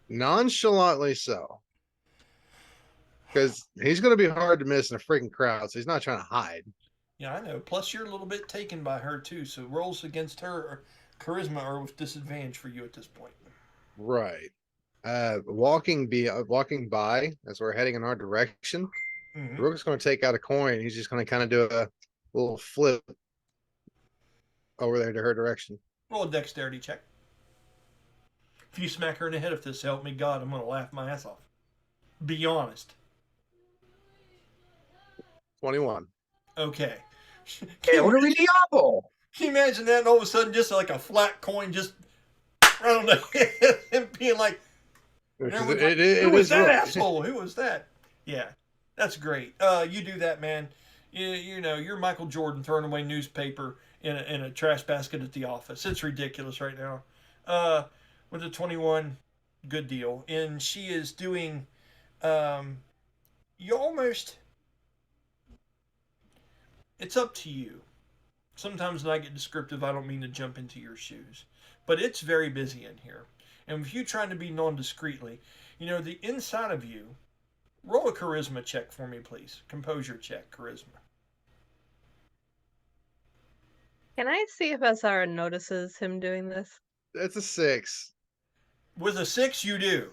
Nonchalantly so. Because he's going to be hard to miss in a freaking crowd, so he's not trying to hide. Yeah, I know. Plus, you're a little bit taken by her, too, so rolls against her or charisma are with disadvantage for you at this point. Right. Walking by as we're heading in our direction, Rook's going to take out a coin. He's just going to kind of do a little flip over there to her direction. Roll a dexterity check. If you smack her in the head with this, help me God, I'm going to laugh my ass off. Be honest. 21. Okay. Hey, look at the Diablo! Can you imagine that? And all of a sudden, just like a flat coin, just right on the head, and being like, who was that asshole? Who was that? Yeah, that's great. You do that, man. you know, you're Michael Jordan throwing away newspaper in a trash basket at the office. It's ridiculous right now. Uh, with the 21, good deal. And she is doing, you almost, it's up to you. Sometimes when I get descriptive, I don't mean to jump into your shoes. But it's very busy in here. And with you trying to be non-discreetly, you know, the inside of you, roll a charisma check for me, please. Composure check, charisma. Can I see if Azara notices him doing this? That's a 6. With a 6, you do.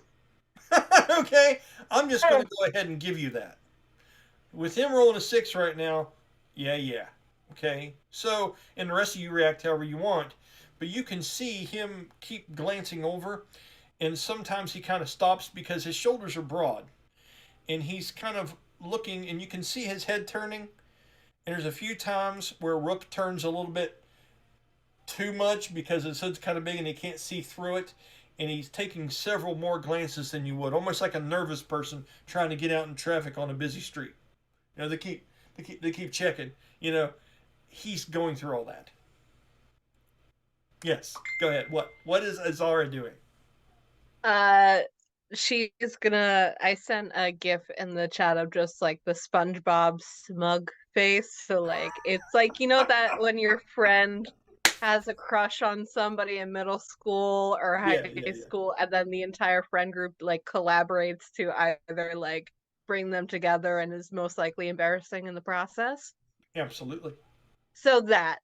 Okay, I'm just going to go ahead and give you that. With him rolling a 6 right now, yeah. Okay, so, and the rest of you react however you want, but you can see him keep glancing over, and sometimes he kind of stops because his shoulders are broad, and he's kind of looking, and you can see his head turning, and there's a few times where Rook turns a little bit too much because his hood's kind of big and he can't see through it, and he's taking several more glances than you would, almost like a nervous person trying to get out in traffic on a busy street. You know, they keep checking. You know, he's going through all that. Yes, go ahead. What is Azara doing? She's gonna. I sent a GIF in the chat of just like the SpongeBob smug face. So like, it's like, you know that when your friend has a crush on somebody in middle school or high Yeah. school, and then the entire friend group like collaborates to either like bring them together and is most likely embarrassing in the process. Absolutely. So that.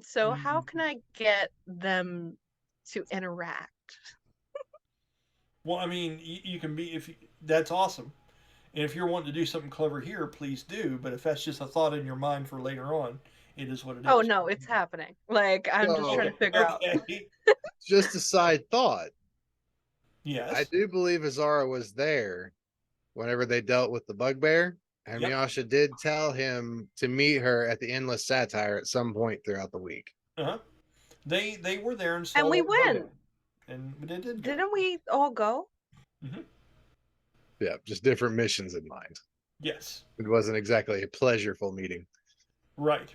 So how can I get them to interact? Well, I mean, you can be if that's awesome, and if you're wanting to do something clever here, please do. But if that's just a thought in your mind for later on, it is what it is. Oh no, it's happening. Like I'm just trying to figure out. Just a side thought. Yes. I do believe Azara was there whenever they dealt with the bugbear, and Yep. Miyasha did tell him to meet her at the Endless Satire at some point throughout the week. Uh-huh. They were there and saw. And we that went. bugbear. And they did go. Didn't we all go? Mm-hmm. Yeah, just different missions in mind. Yes. It wasn't exactly a pleasureful meeting. Right.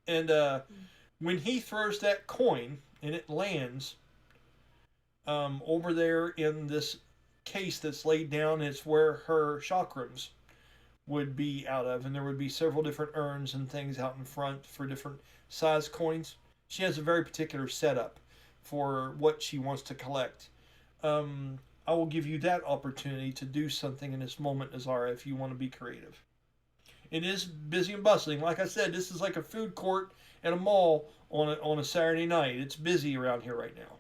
And when he throws that coin and it lands over there in this case that's laid down, it's where her chakrams would be out of, and there would be several different urns and things out in front for different size coins. She has a very particular setup for what she wants to collect. I will give you that opportunity to do something in this moment, Azara, if you want to be creative. It is busy and bustling. Like I said, this is like a food court at a mall on a Saturday night. It's busy around here right now.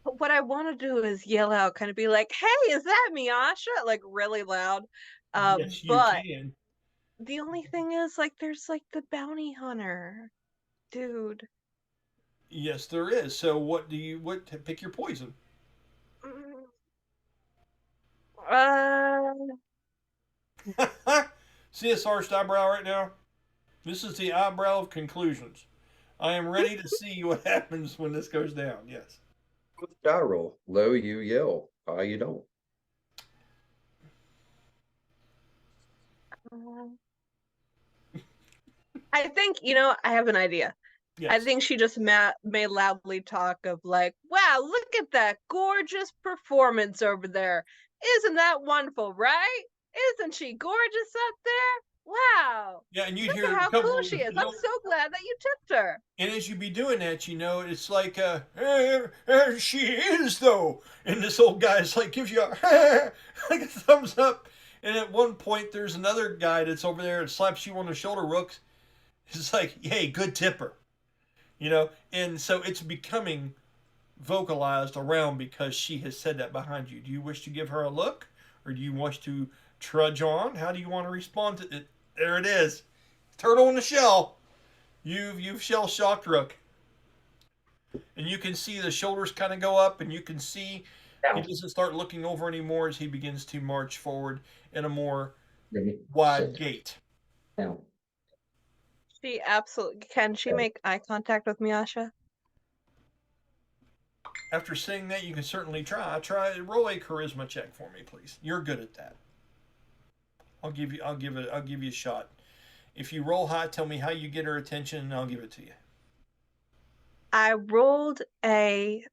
What I want to do is yell out, kind of be like, "Hey, is that Miyasha?" Like really loud. Yes, you But can. the only thing is, like, there's like the bounty hunter, dude. Yes, there is. So what do you pick your poison? Mm, Uh, See this arched eyebrow right now? This is the eyebrow of conclusions. I am ready to see what happens when this goes down. Yes. With die roll, low you yell, high you don't. I think, I have an idea. Yes. I think she just may loudly talk of like, "Wow, look at that gorgeous performance over there. Isn't that wonderful, right? Isn't she gorgeous up there? Wow. Yeah, and you'd Look hear at a how couple cool of, she is. I'm so glad that you tipped her." and as you be doing that, it's like, there she is though. And this old guy's like gives you like a thumbs up. And at one point, there's another guy that's over there and slaps you on the shoulder, Rooks. It's like, hey, good tipper. And so it's becoming vocalized around because she has said that behind you. Do you wish to give her a look, or do you wish to trudge on? How do you want to respond to it? There it is, turtle in the shell. You've shell shocked Rook, and you can see the shoulders kind of go up, and you can see he doesn't start looking over anymore as he begins to march forward in a more wide gait. Can she make eye contact with Miyasha? After saying that, you can certainly try. Roll a charisma check for me, please. You're good at that. I'll give you a shot. If you roll high, tell me how you get her attention, and I'll give it to you. I rolled a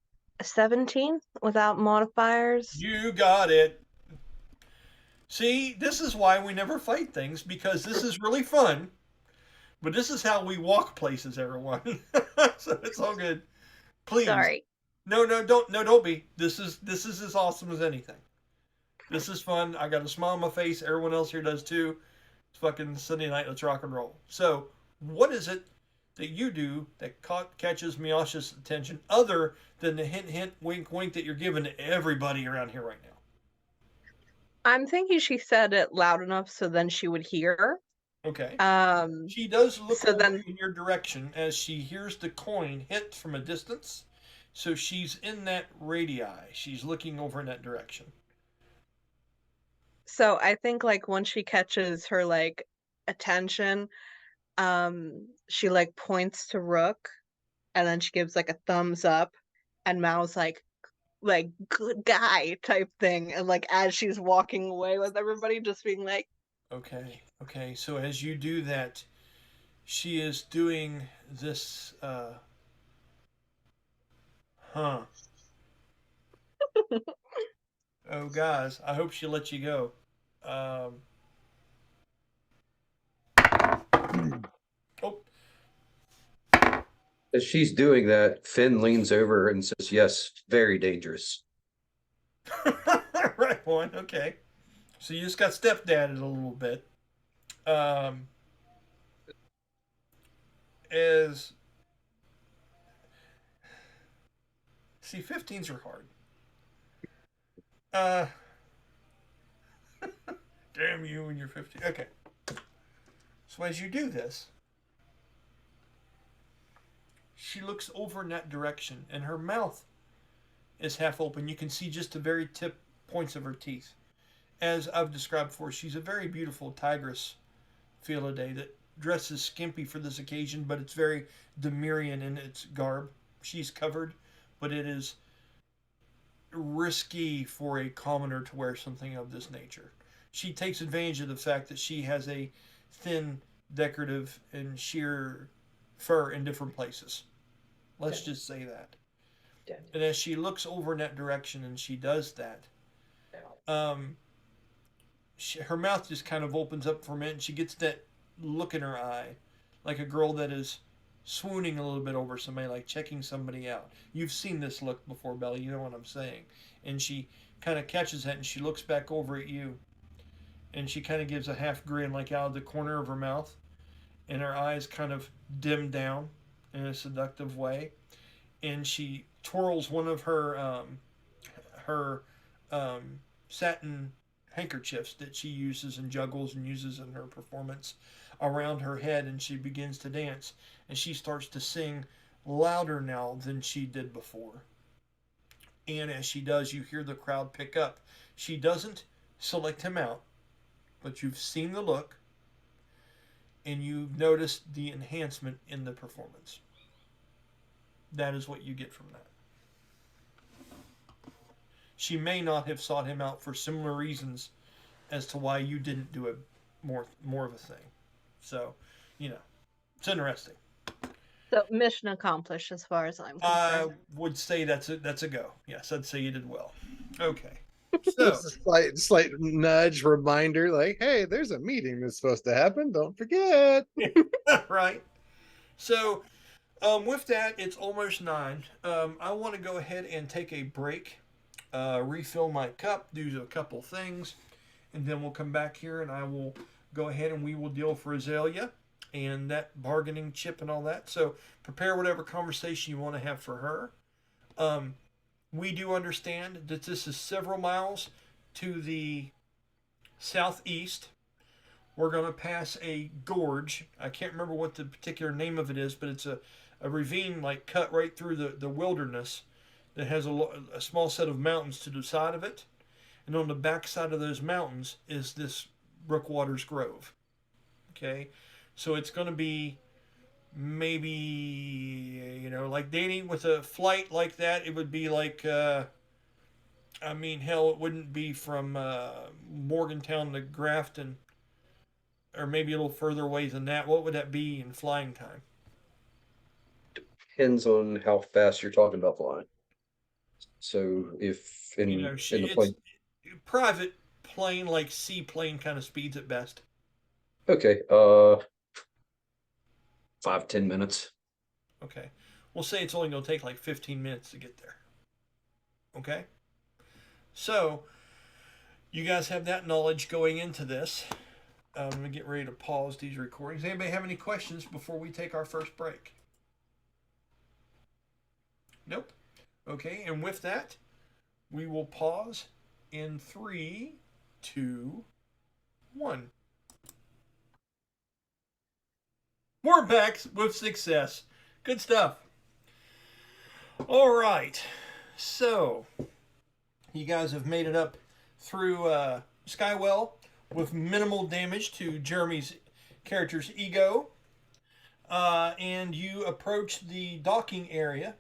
17 without modifiers. You got it. See, this is why we never fight things, because this is really fun. But this is how we walk places, everyone. So it's all good. Please. Sorry. No, don't be. This is as awesome as anything. This is fun. I got a smile on my face. Everyone else here does too. It's fucking Sunday night. Let's rock and roll. So, what is it that you do that catches Miasha's attention, other than the hint, hint, wink, wink that you're giving to everybody around here right now? I'm thinking she said it loud enough so then she would hear. Okay. Um, She does look so over then- in your direction as she hears the coin hit from a distance. So she's in that radii. She's looking over in that direction. So I think like once she catches her like attention, she like points to Rook, and then she gives like a thumbs up, and Mao's like good guy type thing, and like as she's walking away with everybody just being like, Okay. So as you do that, she is doing this. Oh, guys, I hope she lets you go. Oh, As she's doing that, Finn leans over and says, "Yes, very dangerous." right one. Okay. So you just got stepdadded a little bit. As see, 15s are hard. Damn you and your 15. Okay. So as you do this, she looks over in that direction, and her mouth is half open. You can see just the very tip points of her teeth. As I've described before, she's a very beautiful tigress Felidae that dresses skimpy for this occasion, but it's very Demirian in its garb. She's covered, but it is risky for a commoner to wear something of this nature. She takes advantage of the fact that she has a thin, decorative, and sheer fur in different places. Let's just say that. And as she looks over in that direction and she does that, her mouth just kind of opens up for a minute, and she gets that look in her eye, like a girl that is swooning a little bit over somebody, like checking somebody out. You've seen this look before, Bella. You know what I'm saying. And she kind of catches that, and she looks back over at you, and she kind of gives a half grin, like out of the corner of her mouth, and her eyes kind of dim down in a seductive way, and she twirls one of her satin handkerchiefs that she uses and juggles and uses in her performance around her head, and she begins to dance, and she starts to sing louder now than she did before. And as she does, you hear the crowd pick up. She doesn't select him out, but you've seen the look, and you've noticed the enhancement in the performance. That is what you get from that. She may not have sought him out for similar reasons as to why you didn't do it more of a thing. So, it's interesting. so mission accomplished as far as I'm I concerned. would say that's a go. Yes, I'd say you did well. Okay. So, Just a slight nudge reminder, like, hey, there's a meeting that's supposed to happen. Don't forget. right. So, with that, it's almost 9. I want to go ahead and take a break, refill my cup, do a couple things, and then we'll come back here and I will go ahead and we will deal for Rosealia and that bargaining chip and all that. So prepare whatever conversation you want to have for her. We do understand that this is several miles to the southeast. We're going to pass a gorge. I can't remember what the particular name of it is, but it's a ravine like cut right through the wilderness that has a small set of mountains to the side of it. And on the back side of those mountains is this Brookwater's Grove. Okay? So it's going to be maybe, you know, like dating with a flight like that, it would be like, I mean, hell, it wouldn't be from Morgantown to Grafton, or maybe a little further away than that. What would that be in flying time? Depends on how fast you're talking about flying. So if You know, in the it's plane, private plane, like seaplane kind of speeds at best. okay, 5-10 minutes. Okay. We'll say it's only going to take like 15 minutes to get there. Okay? So, you guys have that knowledge going into this. I'm going to get ready to pause these recordings. Anybody have any questions before we take our first break? Nope. Okay, and with that, we will pause in 3, 2, 1. We're back with success. Good stuff. All right. So, you guys have made it up through Skywell with minimal damage to Jeremy's character's ego. And you approach the docking area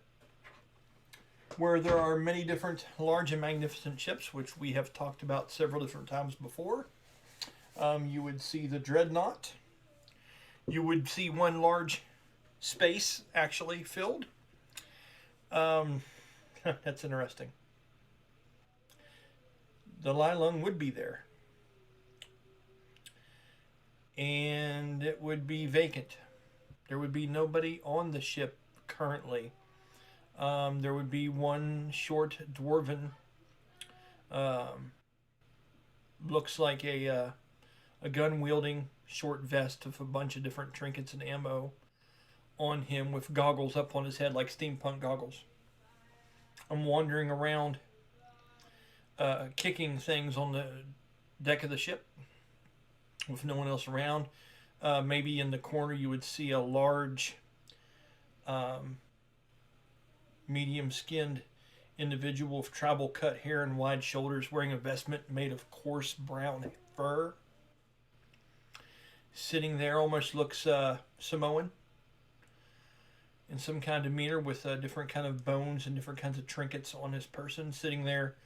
where there are many different large and magnificent ships, which we have talked about several different times before. You would see the Dreadnought. You would see one large space actually filled. That's interesting. The Lylung would be there. And it would be vacant. There would be nobody on the ship currently. There would be one short dwarven, looks like a gun-wielding short vest with a bunch of different trinkets and ammo on him with goggles up on his head like steampunk goggles. I'm wandering around, kicking things on the deck of the ship with no one else around. Maybe in the corner you would see a large, medium-skinned individual with tribal cut hair and wide shoulders wearing a vestment made of coarse brown fur. Sitting there almost looks Samoan in some kind of demeanor with different kind of bones and different kinds of trinkets on his person. Sitting there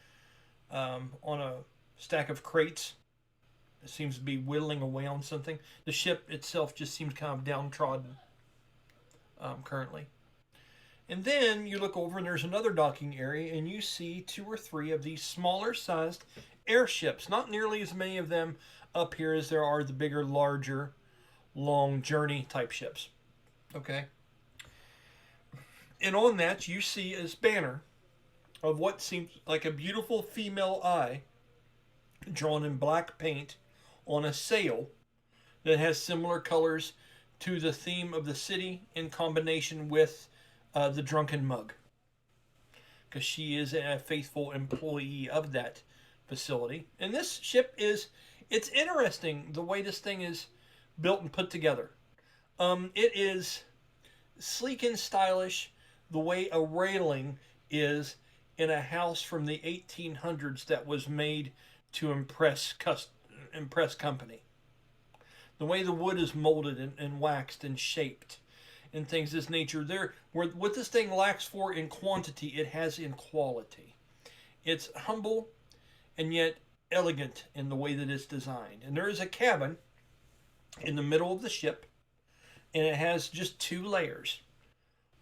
on a stack of crates. It seems to be whittling away on something. The ship itself just seems kind of downtrodden currently. And then you look over and there's another docking area and you see 2 or 3 of these smaller sized airships. Not nearly as many of them up here as there are the bigger, larger, long journey type ships. Okay. And on that you see this banner of what seems like a beautiful female eye drawn in black paint on a sail that has similar colors to the theme of the city in combination with the drunken mug, because she is a faithful employee of that facility. And this ship it's interesting the way this thing is built and put together. It is sleek and stylish the way a railing is in a house from the 1800s that was made to impress company. The way the wood is molded and waxed and shaped and things of this nature. What this thing lacks for in quantity, it has in quality. It's humble and yet elegant in the way that it's designed. And there is a cabin in the middle of the ship, and it has just 2 layers.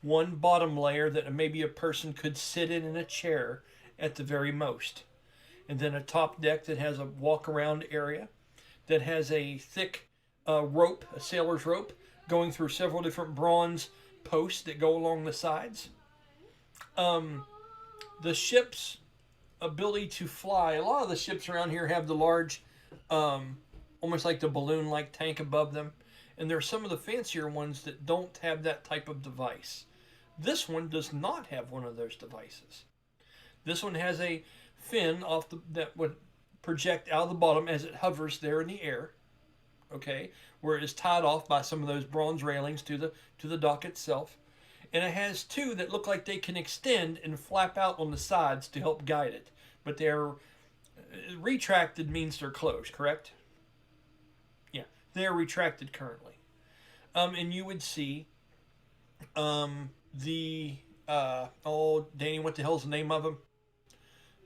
One bottom layer that maybe a person could sit in a chair at the very most. And then a top deck that has a walk-around area that has a thick rope, a sailor's rope, going through several different bronze posts that go along the sides. The ship's ability to fly, a lot of the ships around here have the large, almost like the balloon-like tank above them. And there are some of the fancier ones that don't have that type of device. This one does not have one of those devices. This one has a fin that would project out of the bottom as it hovers there in the air. Okay, where it is tied off by some of those bronze railings to the dock itself. And it has 2 that look like they can extend and flap out on the sides to help guide it. But they're retracted means they're closed, correct? Yeah, they're retracted currently. And you would see The Danny, what the hell's the name of him?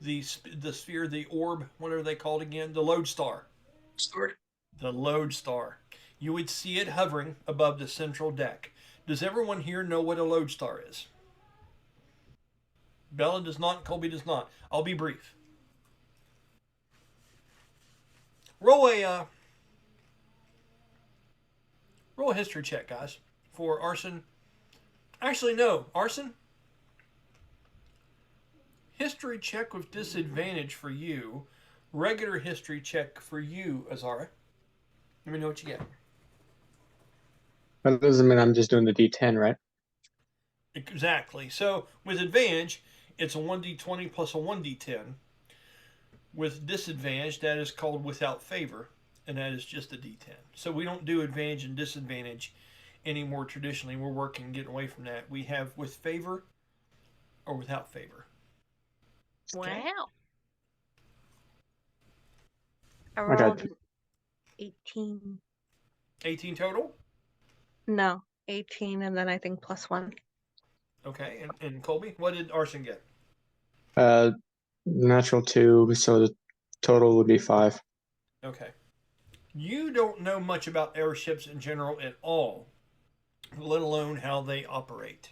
The sphere, the orb, what are they called again? The lodestar. Story. The lodestar. You would see it hovering above the central deck. Does everyone here know what a lodestar is? Bella does not. Colby does not. I'll be brief. Roll a history check, guys, for arson. Actually, no, arson. History check with disadvantage for you. Regular history check for you, Azara. Let me know what you get. That doesn't mean I'm just doing the D10, right? Exactly. So with advantage, it's a 1d20 plus a 1d10. With disadvantage, that is called without favor, and that is just a d10. So we don't do advantage and disadvantage anymore traditionally. We're working getting away from that. We have with favor or without favor. Wow. I I got rolled an 18. 18 total? No, 18, and then I think +1. Okay, and Colby, what did Arson get? natural 2, so the total would be 5. Okay. You don't know much about airships in general at all, let alone how they operate.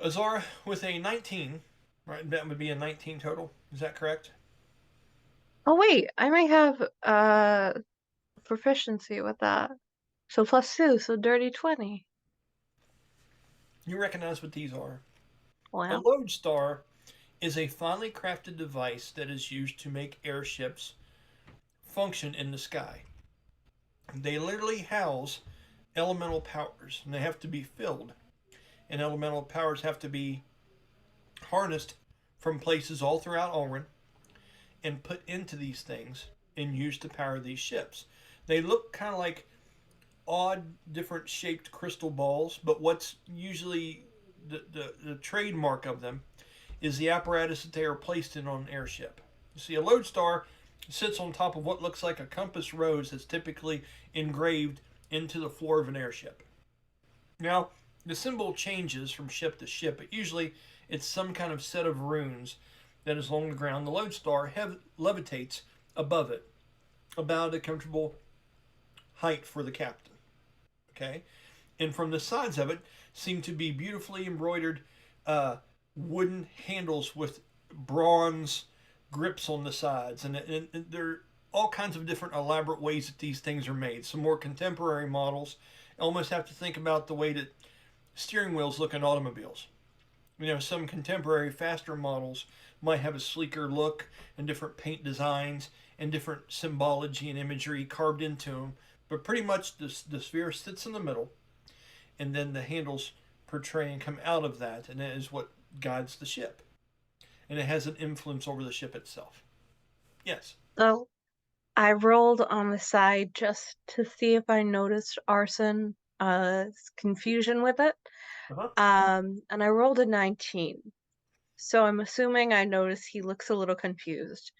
Azara, with a 19, right, that would be a 19 total. Is that correct? Oh wait, I might have proficiency with that. So +2, so dirty 20. You recognize what these are. A Wow. lodestar is a finely crafted device that is used to make airships function in the sky. They literally house elemental powers, and they have to be filled. And elemental powers have to be harnessed from places all throughout Ulran and put into these things and used to power these ships. They look kind of like odd, different shaped crystal balls, but what's usually the trademark of them is the apparatus that they are placed in on an airship. You see, a lodestar sits on top of what looks like a compass rose that's typically engraved into the floor of an airship. Now, the symbol changes from ship to ship, but usually it's some kind of set of runes that is along the ground. The lodestar levitates above it, about a comfortable height for the captain. Okay, and from the sides of it seem to be beautifully embroidered wooden handles with bronze grips on the sides, and there are all kinds of different elaborate ways that these things are made. Some more contemporary models almost have to think about the way that steering wheels look in automobiles. You know, some contemporary faster models might have a sleeker look and different paint designs and different symbology and imagery carved into them. But pretty much the sphere sits in the middle, and then the handles portray and come out of that, and that is what guides the ship. And it has an influence over the ship itself. Yes. So I rolled on the side just to see if I noticed Arson confusion with it. Uh-huh. And I rolled a 19. So I'm assuming I noticed he looks a little confused.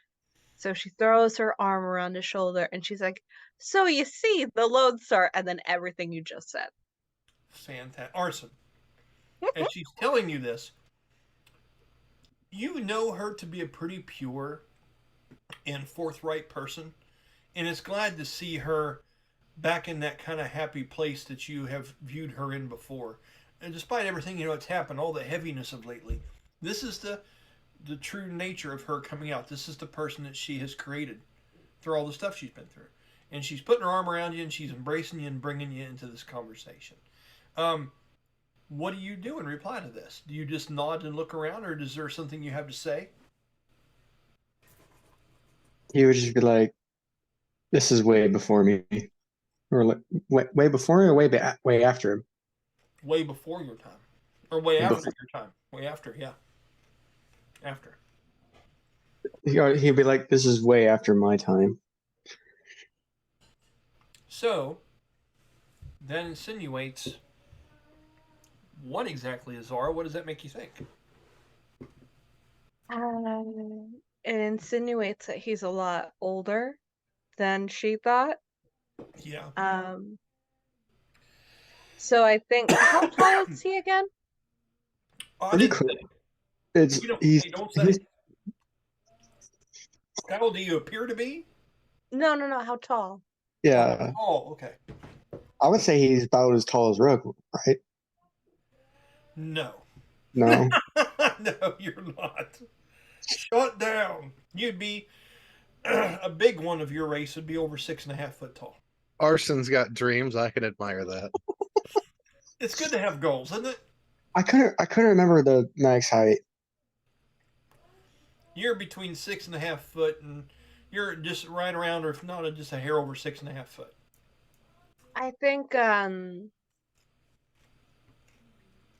So she throws her arm around his shoulder and she's like, "So you see, the lodestar," and then everything you just said. Fantastic. Arson. As she's telling you this, you know her to be a pretty pure and forthright person, and it's glad to see her back in that kind of happy place that you have viewed her in before. And despite everything that's happened, all the heaviness of lately, this is the true nature of her coming out. This is the person that she has created through all the stuff she's been through, and she's putting her arm around you and she's embracing you and bringing you into this conversation. What do you do in reply to this? Do you just nod and look around, or is there something you have to say? He would just be like, "This is way before me," or like, way before me, or way after him. Way before your time, or way after your time? Way after, yeah. After. He'd be like, "This is way after my time." So that insinuates what exactly is Zara? What does that make you think? It insinuates that he's a lot older than she thought. Yeah. So I think how tall is he again? Oh, I Pretty didn't cool. say. It's You don't, he's, hey, don't he's say. How old do you appear to be? No, how tall? yeah. Oh, okay. I would say he's about as tall as Rook, right? No. No. No, you're not. Shut down. You'd be a big one of your race would be over 6.5 foot tall. Arson's got dreams. I can admire that. It's good to have goals, isn't it? I couldn't remember the max height. You're between 6.5 foot and you're just right around, or if not, just a hair over 6.5 foot. I think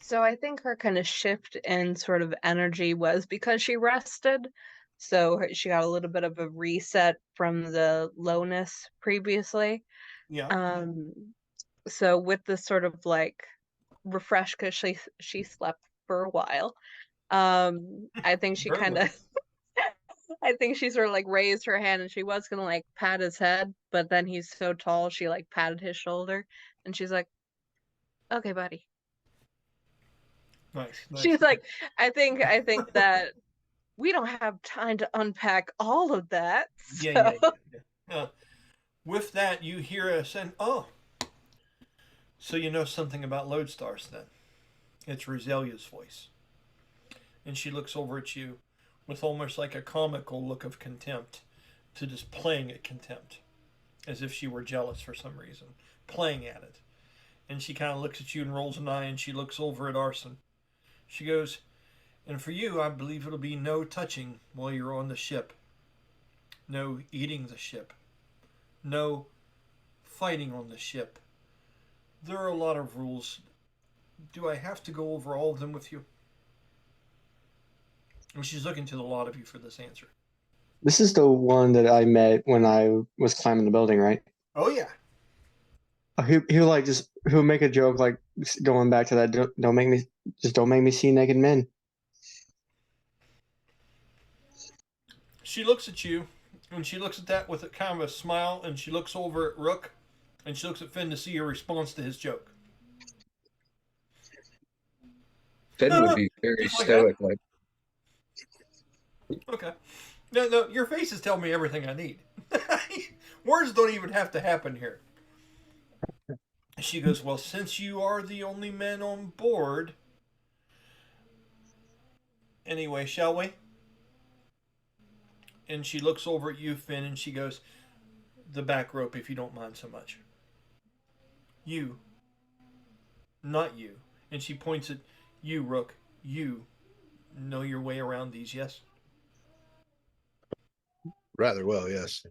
so I think her kind of shift in sort of energy was because she rested. So she got a little bit of a reset from the lowness previously. Yeah. So with this sort of like refresh because she slept for a while. I think she Very kind well. of I think she sort of like raised her hand and she was gonna like pat his head, but then he's so tall she like patted his shoulder and she's like, "Okay, buddy." Nice. She's like, I think that we don't have time to unpack all of that. Yeah. So With that, you hear a saying, "Oh, so you know something about lodestars then?" It's Rosalia's voice, and she looks over at you with almost like a comical look of contempt, to just playing at contempt, as if she were jealous for some reason, playing at it. And she kind of looks at you and rolls an eye, and she looks over at Arson. She goes, "And for you, I believe it'll be no touching while you're on the ship. No eating the ship. No fighting on the ship. There are a lot of rules. Do I have to go over all of them with you?" And she's looking to the lot of you for this answer. This is the one that I met when I was climbing the building, right? Oh, yeah. He'll like just he'll make a joke like going back to that. Don't make me see naked men. She looks at you, and she looks at that with a kind of a smile, and she looks over at Rook, and she looks at Finn to see your response to his joke. Finn would be very Just like stoic, like, Okay. No, your faces tell me everything I need. Words don't even have to happen here. She goes, "Well, since you are the only men on board, anyway, shall we?" And she looks over at you, Finn, and she goes, "The back rope, if you don't mind so much." You, not you. And she points at you, Rook. You know your way around these, yes? Rather well, yes.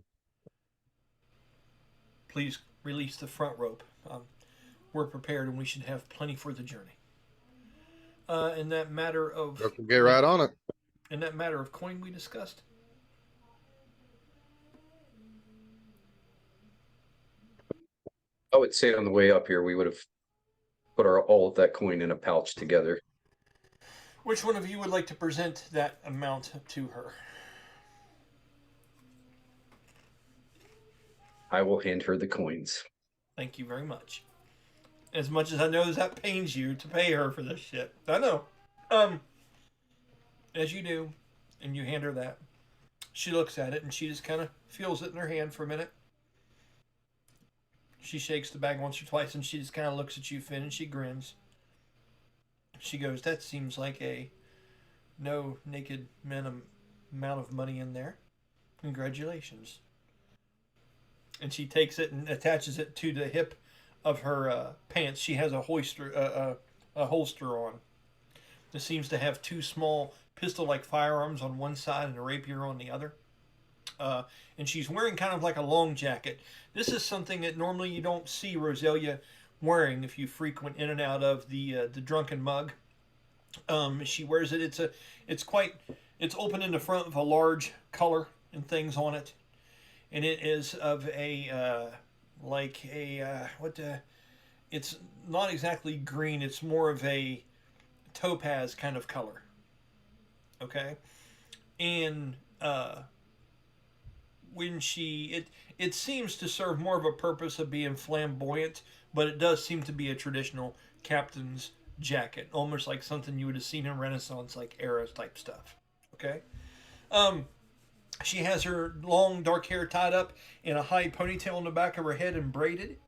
Please release the front rope. We're prepared and we should have plenty for the journey. In that matter of We'll get right on it. in that matter of coin we discussed, I would say on the way up here, we would have put all of that coin in a pouch together. which one of you would like to present that amount to her? I will hand her the coins. Thank you very much. As much as I know that pains you to pay her for this shit. I know. As you do, and you hand her that, she looks at it and she just kind of feels it in her hand for a minute. She shakes the bag once or twice and she just kind of looks at you, Finn, and she grins. She goes, "That seems like a no naked men amount of money in there. Congratulations." And she takes it and attaches it to the hip of her pants. She has a holster on. It seems to have two small pistol-like firearms on one side and a rapier on the other. And she's wearing kind of like a long jacket. This is something that normally you don't see Rosealia wearing if you frequent in and out of the Drunken Mug. She wears it. It's open in the front with a large collar and things on it, and it is of a it's not exactly green. It's more of a topaz kind of color. Okay, and when It seems to serve more of a purpose of being flamboyant, but it does seem to be a traditional captain's jacket, almost like something you would have seen in Renaissance, like era type stuff. Okay. Um, she has her long dark hair tied up in a high ponytail in the back of her head and braided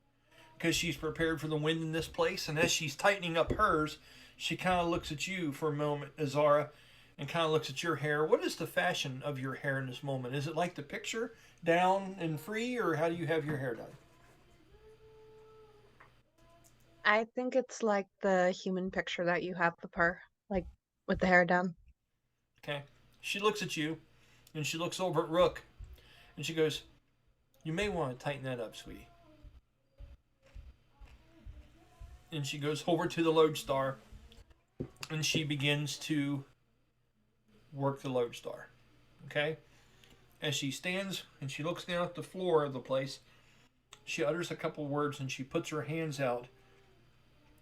because she's prepared for the wind in this place. And as she's tightening up hers, she kind of looks at you for a moment, Azara, and kind of looks at your hair. What is the fashion of your hair in this moment? Is it like the picture, down and free, or how do you have your hair done? I think it's like the human picture that you have of her, like with the hair down. Okay. She looks at you, and she looks over at Rook, and she goes, "You may want to tighten that up, sweetie." And she goes over to the lodestar, and she begins to work the lodestar. Okay? As she stands and she looks down at the floor of the place, she utters a couple words and she puts her hands out.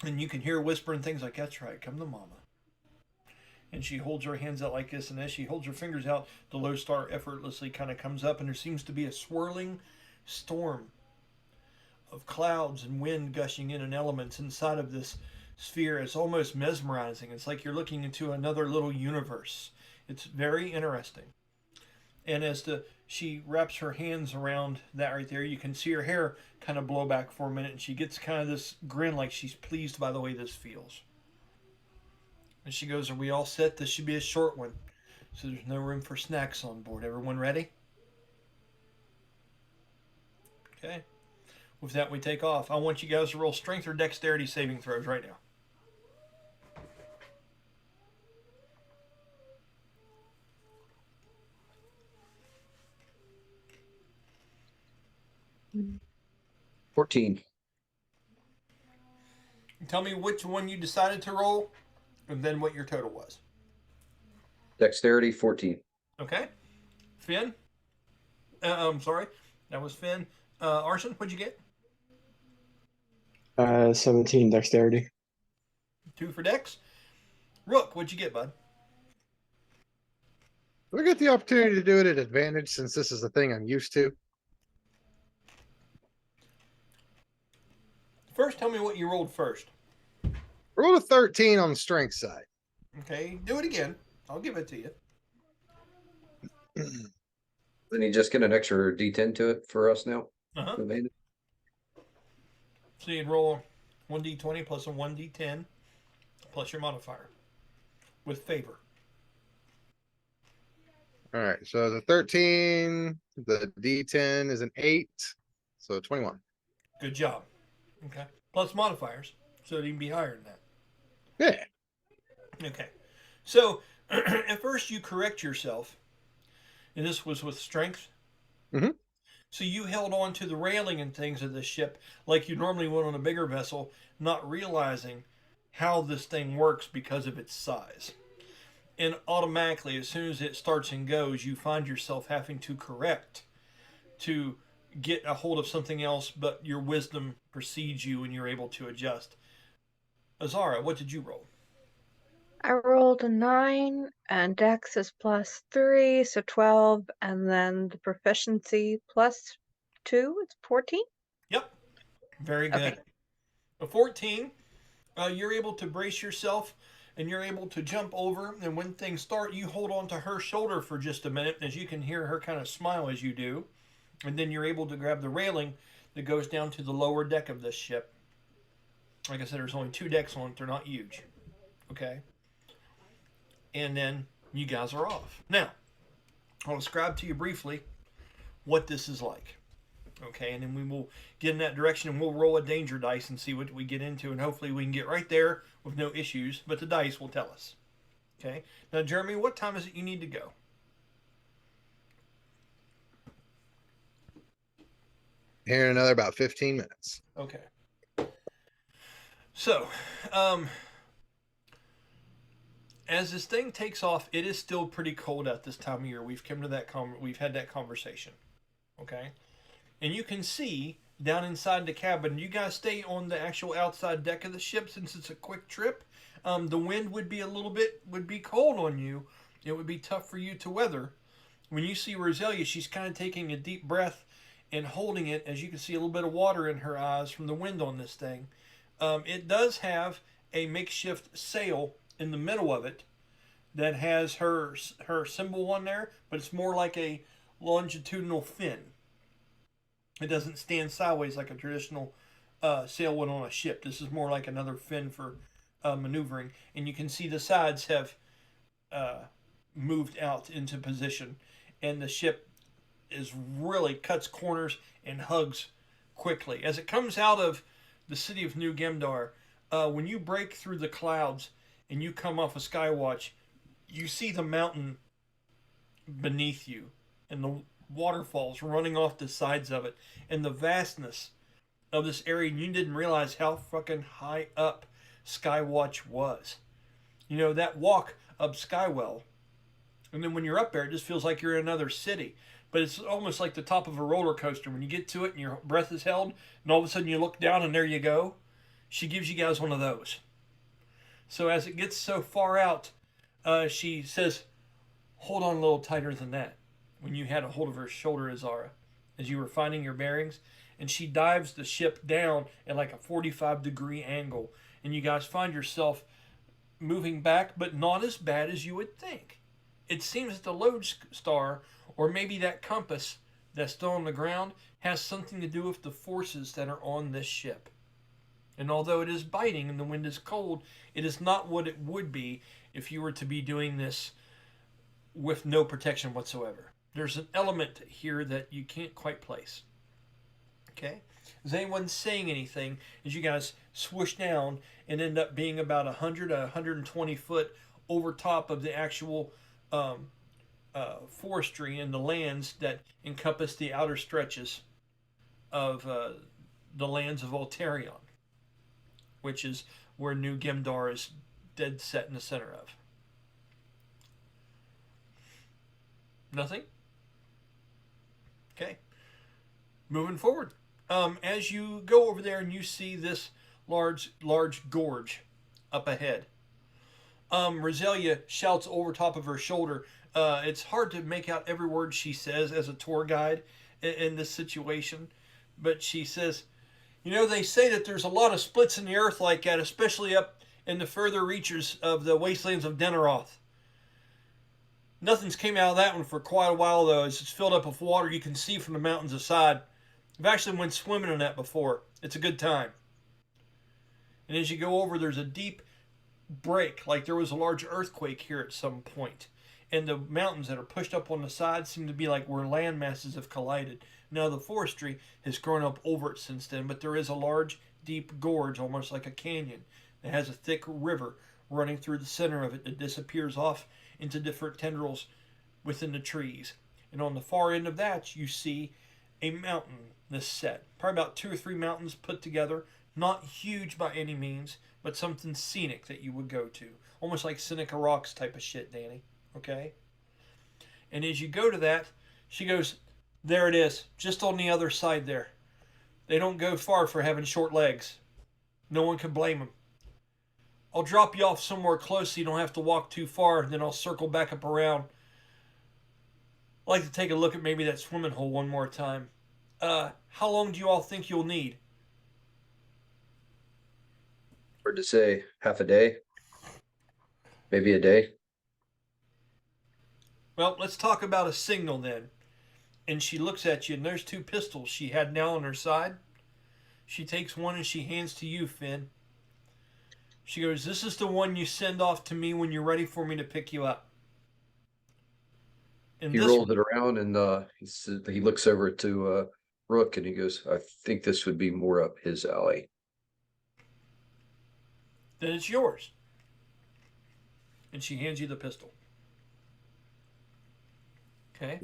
And you can hear her whispering things like, "That's right, come to mama." And she holds her hands out like this, and as she holds her fingers out, the lodestar effortlessly kind of comes up, and there seems to be a swirling storm of clouds and wind gushing in and elements inside of this sphere. It's almost mesmerizing. It's like you're looking into another little universe. It's very interesting. And as she wraps her hands around that right there, you can see her hair kind of blow back for a minute, and she gets kind of this grin like she's pleased by the way this feels. And she goes, "Are we all set? This should be a short one, so there's no room for snacks on board. Everyone ready?" Okay. With that, we take off. I want you guys to roll strength or dexterity saving throws right now. Mm. 14. Tell me which one you decided to roll, and then what your total was. Dexterity 14. Okay. Finn? Sorry. That was Finn. Arson, what'd you get? 17 dexterity. 2 for Dex. Rook, what'd you get, bud? We get the opportunity to do it at advantage since this is the thing I'm used to. First, tell me what you rolled first. Roll a 13 on the strength side. Okay, do it again. I'll give it to you. Then you just get an extra D10 to it for us now. Uh-huh. Advantage. So you'd roll 1d20 plus a 1d10 plus your modifier with favor. All right, so the 13, the D10 is an 8, so 21. Good job. Okay. Plus modifiers, so it'd even be higher than that. Yeah. Okay. So at first you correct yourself, and this was with strength. Mm-hmm. So you held on to the railing and things of the ship like you normally would on a bigger vessel, not realizing how this thing works because of its size. And automatically, as soon as it starts and goes, you find yourself having to correct to get a hold of something else, but your wisdom precedes you and you're able to adjust. Azara, what did you roll? I rolled a 9, and Dex is +3, so 12, and then the proficiency +2, it's 14. Yep. Very good. Okay. A 14, you're able to brace yourself and you're able to jump over. And when things start, you hold on to her shoulder for just a minute, as you can hear her kind of smile as you do. And then you're able to grab the railing that goes down to the lower deck of this ship. Like I said, there's only 2 decks on it. They're not huge. Okay. And then you guys are off. Now, I'll describe to you briefly what this is like. Okay, and then we will get in that direction and we'll roll a danger dice and see what we get into, and hopefully we can get right there with no issues, but the dice will tell us. Okay, now Jeremy, what time is it you need to go? Here in another about 15 minutes. Okay. So, as this thing takes off, it is still pretty cold at this time of year. We've come to that we've had that conversation. Okay? And you can see down inside the cabin, you guys stay on the actual outside deck of the ship since it's a quick trip. The wind would be cold on you. It would be tough for you to weather. When you see Rosealia, she's kind of taking a deep breath and holding it, as you can see a little bit of water in her eyes from the wind on this thing. It does have a makeshift sail in the middle of it that has her symbol on there, but it's more like a longitudinal fin. It doesn't stand sideways like a traditional sail would on a ship. This is more like another fin for maneuvering, and you can see the sides have moved out into position, and the ship is really cuts corners and hugs quickly as it comes out of the city of New Gemdar. When you break through the clouds and you come off a Skywatch, you see the mountain beneath you and the waterfalls running off the sides of it and the vastness of this area. And you didn't realize how fucking high up Skywatch was. You know, that walk up Skywell, and then when you're up there, it just feels like you're in another city. But it's almost like the top of a roller coaster. When you get to it and your breath is held, and all of a sudden you look down and there you go. She gives you guys one of those. So as it gets so far out, she says, hold on a little tighter than that. When you had a hold of her shoulder, Azara, as you were finding your bearings. And she dives the ship down at like a 45-degree angle. And you guys find yourself moving back, but not as bad as you would think. It seems that the lodestar, or maybe that compass that's still on the ground, has something to do with the forces that are on this ship. And although it is biting and the wind is cold, it is not what it would be if you were to be doing this with no protection whatsoever. There's an element here that you can't quite place. Okay? Is anyone saying anything as you guys swoosh down and end up being about 100 to 120 foot over top of the actual forestry and the lands that encompass the outer stretches of the lands of Altarion, which is where New Gemdar is dead set in the center of? Nothing? Okay. Moving forward. As you go over there and you see this large gorge up ahead, Rosealia shouts over top of her shoulder. It's hard to make out every word she says as a tour guide in this situation, but she says, you know, they say that there's a lot of splits in the earth like that, especially up in the further reaches of the wastelands of Deneroth. Nothing's came out of that one for quite a while, though, as it's filled up with water you can see from the mountains aside. I've actually went swimming in that before. It's a good time. And as you go over, there's a deep break, like there was a large earthquake here at some point. And the mountains that are pushed up on the side seem to be like where land masses have collided. Now the forestry has grown up over it since then, but there is a large, deep gorge, almost like a canyon, that has a thick river running through the center of it that disappears off into different tendrils within the trees. And on the far end of that, you see a mountain that's set. Probably about 2 or 3 mountains put together. Not huge by any means, but something scenic that you would go to. Almost like Seneca Rocks type of shit, Danny. Okay? And as you go to that, she goes, there it is, just on the other side there. They don't go far for having short legs. No one can blame them. I'll drop you off somewhere close so you don't have to walk too far, then I'll circle back up around. I'd like to take a look at maybe that swimming hole one more time. How long do you all think you'll need? Hard to say. Half a day? Maybe a day? Well, let's talk about a signal then. And she looks at you, and there's 2 pistols she had now on her side. She takes one and she hands to you, Finn. She goes, this is the one you send off to me when you're ready for me to pick you up. And He this rolls it around and he looks over to Rook and he goes, I think this would be more up his alley. then it's yours. And she hands you the pistol. Okay?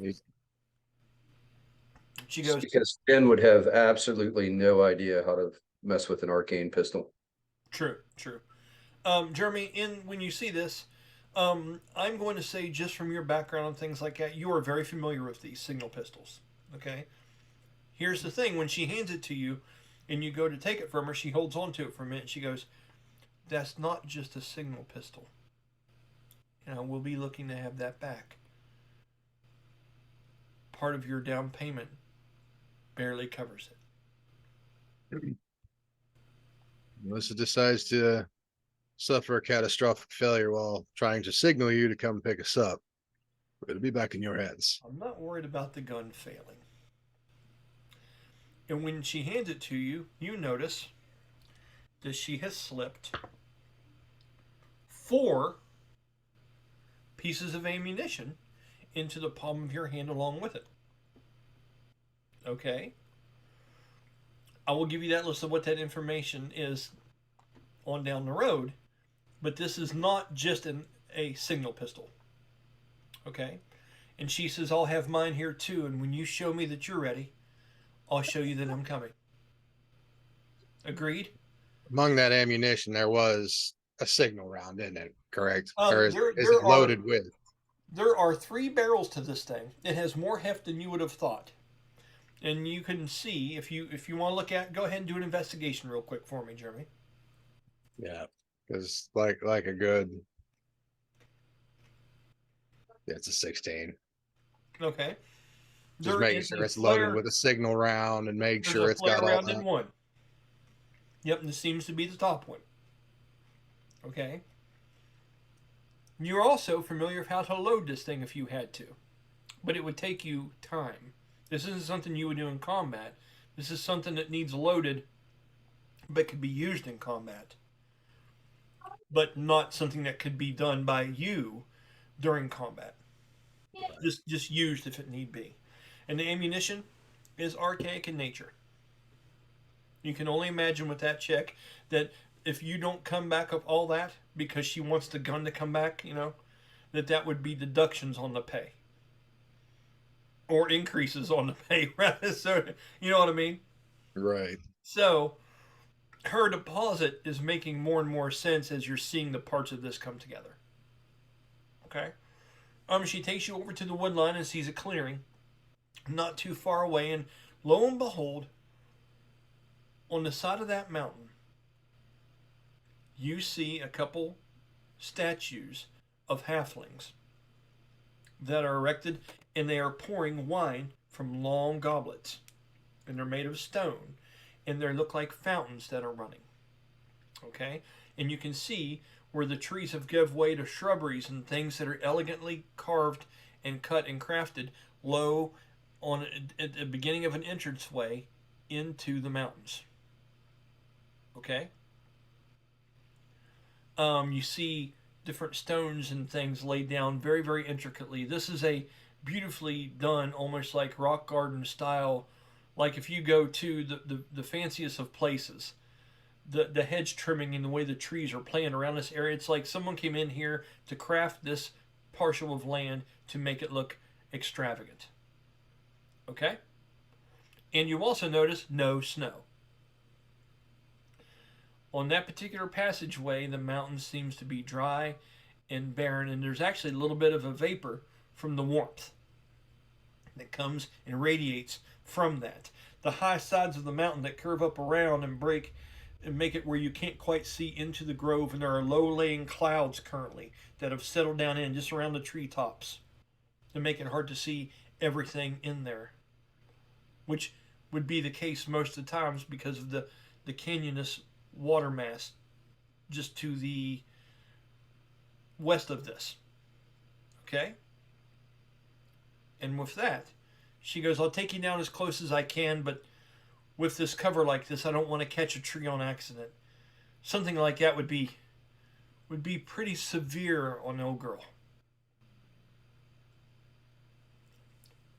She goes, Because Finn would have absolutely no idea how to mess with an arcane pistol. true. Jeremy, when you see this, I'm going to say, just from your background and things like that, you are very familiar with these signal pistols. Okay? Here's the thing. When she hands it to you and you go to take it from her, she holds on to it for a minute. She goes, that's not just a signal pistol. And I will be looking to have that back. Part of your down payment barely covers it. Melissa decides to suffer a catastrophic failure while trying to signal you to come pick us up. It'll be back in your hands. I'm not worried about the gun failing. And when she hands it to you, you notice that she has slipped 4 pieces of ammunition into the palm of your hand along with it. Okay? I will give you that list of what that information is on down the road, but this is not just a signal pistol. Okay? And she says, I'll have mine here too, and when you show me that you're ready, I'll show you that I'm coming. Agreed? Among that ammunition, there was a signal round in it, correct? Or is there it loaded with? There are 3 barrels to this thing. It has more heft than you would have thought. And you can see, if you want to look at, go ahead and do an investigation real quick for me, Jeremy. Yeah, because like a good, yeah, it's a 16. Okay. Just There making is sure a it's loaded flare- with a signal round and make There's sure a it's flare got all round that. in one. Yep, and this seems to be the top one. Okay. You're also familiar with how to load this thing if you had to, but it would take you time. This isn't something you would do in combat. This is something that needs loaded, but could be used in combat, but not something that could be done by you during combat. Just used if it need be. And the ammunition is archaic in nature. You can only imagine with that check that if you don't come back of all that because she wants the gun to come back, that would be deductions on the pay. Or increases on the pay, rather. So, you know what I mean? Right. So, her deposit is making more and more sense as you're seeing the parts of this come together. Okay? She takes you over to the wood line and sees a clearing not too far away, and lo and behold, on the side of that mountain, you see a couple statues of halflings that are erected, and they are pouring wine from long goblets, and they're made of stone, and they look like fountains that are running. Okay? And you can see where the trees have given way to shrubberies and things that are elegantly carved and cut and crafted low at the beginning of an entranceway into the mountains. Okay? You see different stones and things laid down very, very intricately. This is a beautifully done, almost like rock garden style. Like if you go to the fanciest of places, the hedge trimming and the way the trees are playing around this area, it's like someone came in here to craft this parcel of land to make it look extravagant. Okay? And you also notice no snow. On that particular passageway, the mountain seems to be dry and barren, and there's actually a little bit of a vapor from the warmth that comes and radiates from that. The high sides of the mountain that curve up around and break and make it where you can't quite see into the grove, and there are low-laying clouds currently that have settled down in just around the treetops to make it hard to see everything in there, which would be the case most of the times because of the canyonous water mass just to the west of this. Okay? And with that, she goes, I'll take you down as close as I can, but with this cover like this, I don't want to catch a tree on accident. Something like that would be pretty severe on an old girl.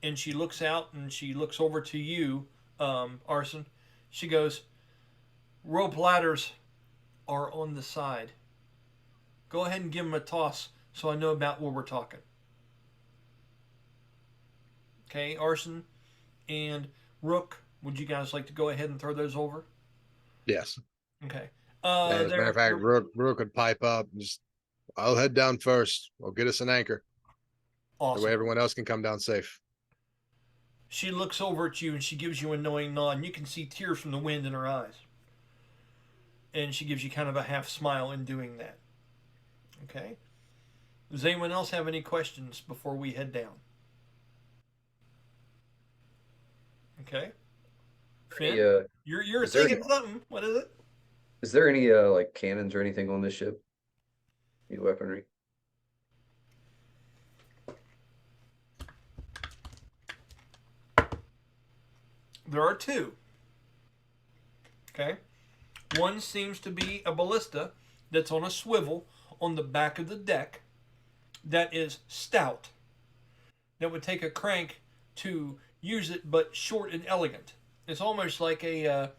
And she looks out and she looks over to you, Arson. She goes, rope ladders are on the side. Go ahead and give them a toss so I know about what we're talking. Okay, Arson and Rook, would you guys like to go ahead and throw those over? Yes. Okay. As a matter of fact, Rook could pipe up and just, I'll head down first. We'll get us an anchor. Awesome. The way everyone else can come down safe. She looks over at you and she gives you a knowing nod, and you can see tears from the wind in her eyes. And she gives you kind of a half smile in doing that. Okay? Does anyone else have any questions before we head down? Okay? Finn, Yeah. you're Is there thinking something. What is it? Is there any like cannons or anything on this ship? Any weaponry? There are two. Okay. One seems to be a ballista that's on a swivel on the back of the deck that is stout. That would take a crank to use it, but short and elegant. It's almost like a.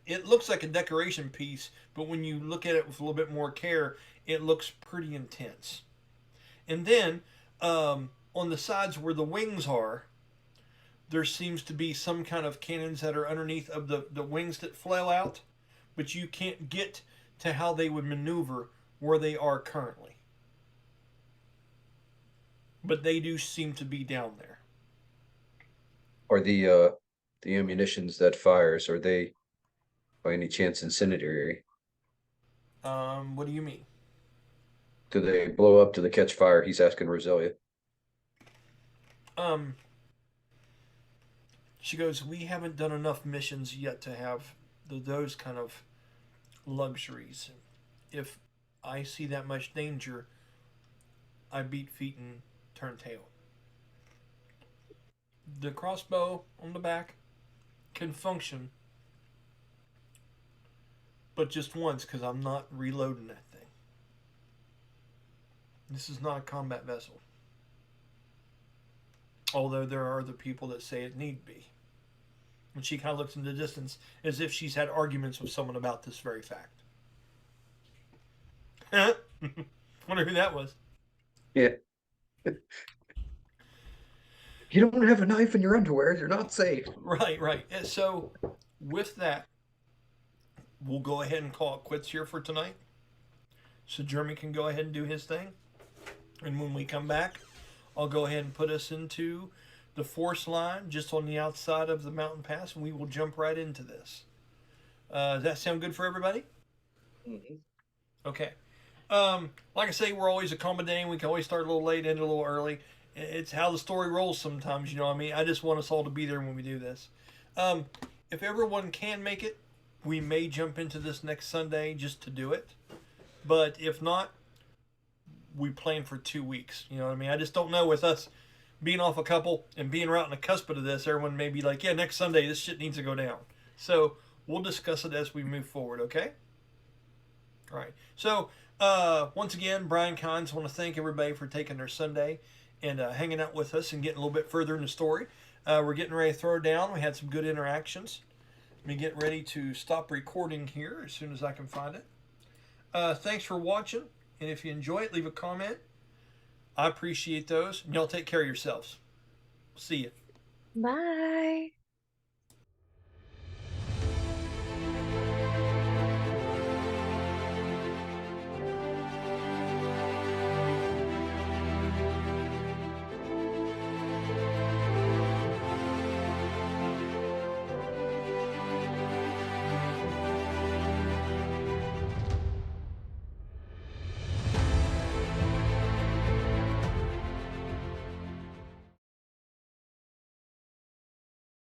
It looks like a decoration piece, but when you look at it with a little bit more care, it looks pretty intense. And then on the sides where the wings are, there seems to be some kind of cannons that are underneath of the wings that flail out, but you can't get to how they would maneuver where they are currently. But they do seem to be down there. Or the ammunitions that fires, are they by any chance incendiary? What do you mean? Do they blow up? Do they catch fire? He's asking Rosealia. She goes, we haven't done enough missions yet to have those kind of luxuries. If I see that much danger, I beat feet and turn tail. The crossbow on the back can function, but just once because I'm not reloading that thing. This is not a combat vessel. Although there are other people that say it need be. And she kind of looks in the distance as if she's had arguments with someone about this very fact. Wonder who that was. Yeah. You don't have a knife in your underwear, you're not safe. Right, right. And so, with that, we'll go ahead and call it quits here for tonight. So Jeremy can go ahead and do his thing. And when we come back, I'll go ahead and put us into the force line just on the outside of the mountain pass, and we will jump right into this. Does that sound good for everybody? Mm-hmm. Okay. Like I say, we're always accommodating. We can always start a little late, end a little early. It's how the story rolls sometimes, you know what I mean? I just want us all to be there when we do this. If everyone can make it, we may jump into this next Sunday just to do it. But if not, we plan for 2 weeks. You know what I mean? I just don't know with us being off a couple and being right on the cusp of this, everyone may be like, yeah, next Sunday, this shit needs to go down. So we'll discuss it as we move forward, okay? All right. So once again, Brian Kynes, want to thank everybody for taking their Sunday and hanging out with us and getting a little bit further in the story. We're getting ready to throw down. We had some good interactions. Let me get ready to stop recording here as soon as I can find it. Thanks for watching, and if you enjoy it, leave a comment. I appreciate those, and y'all take care of yourselves. See you. Bye.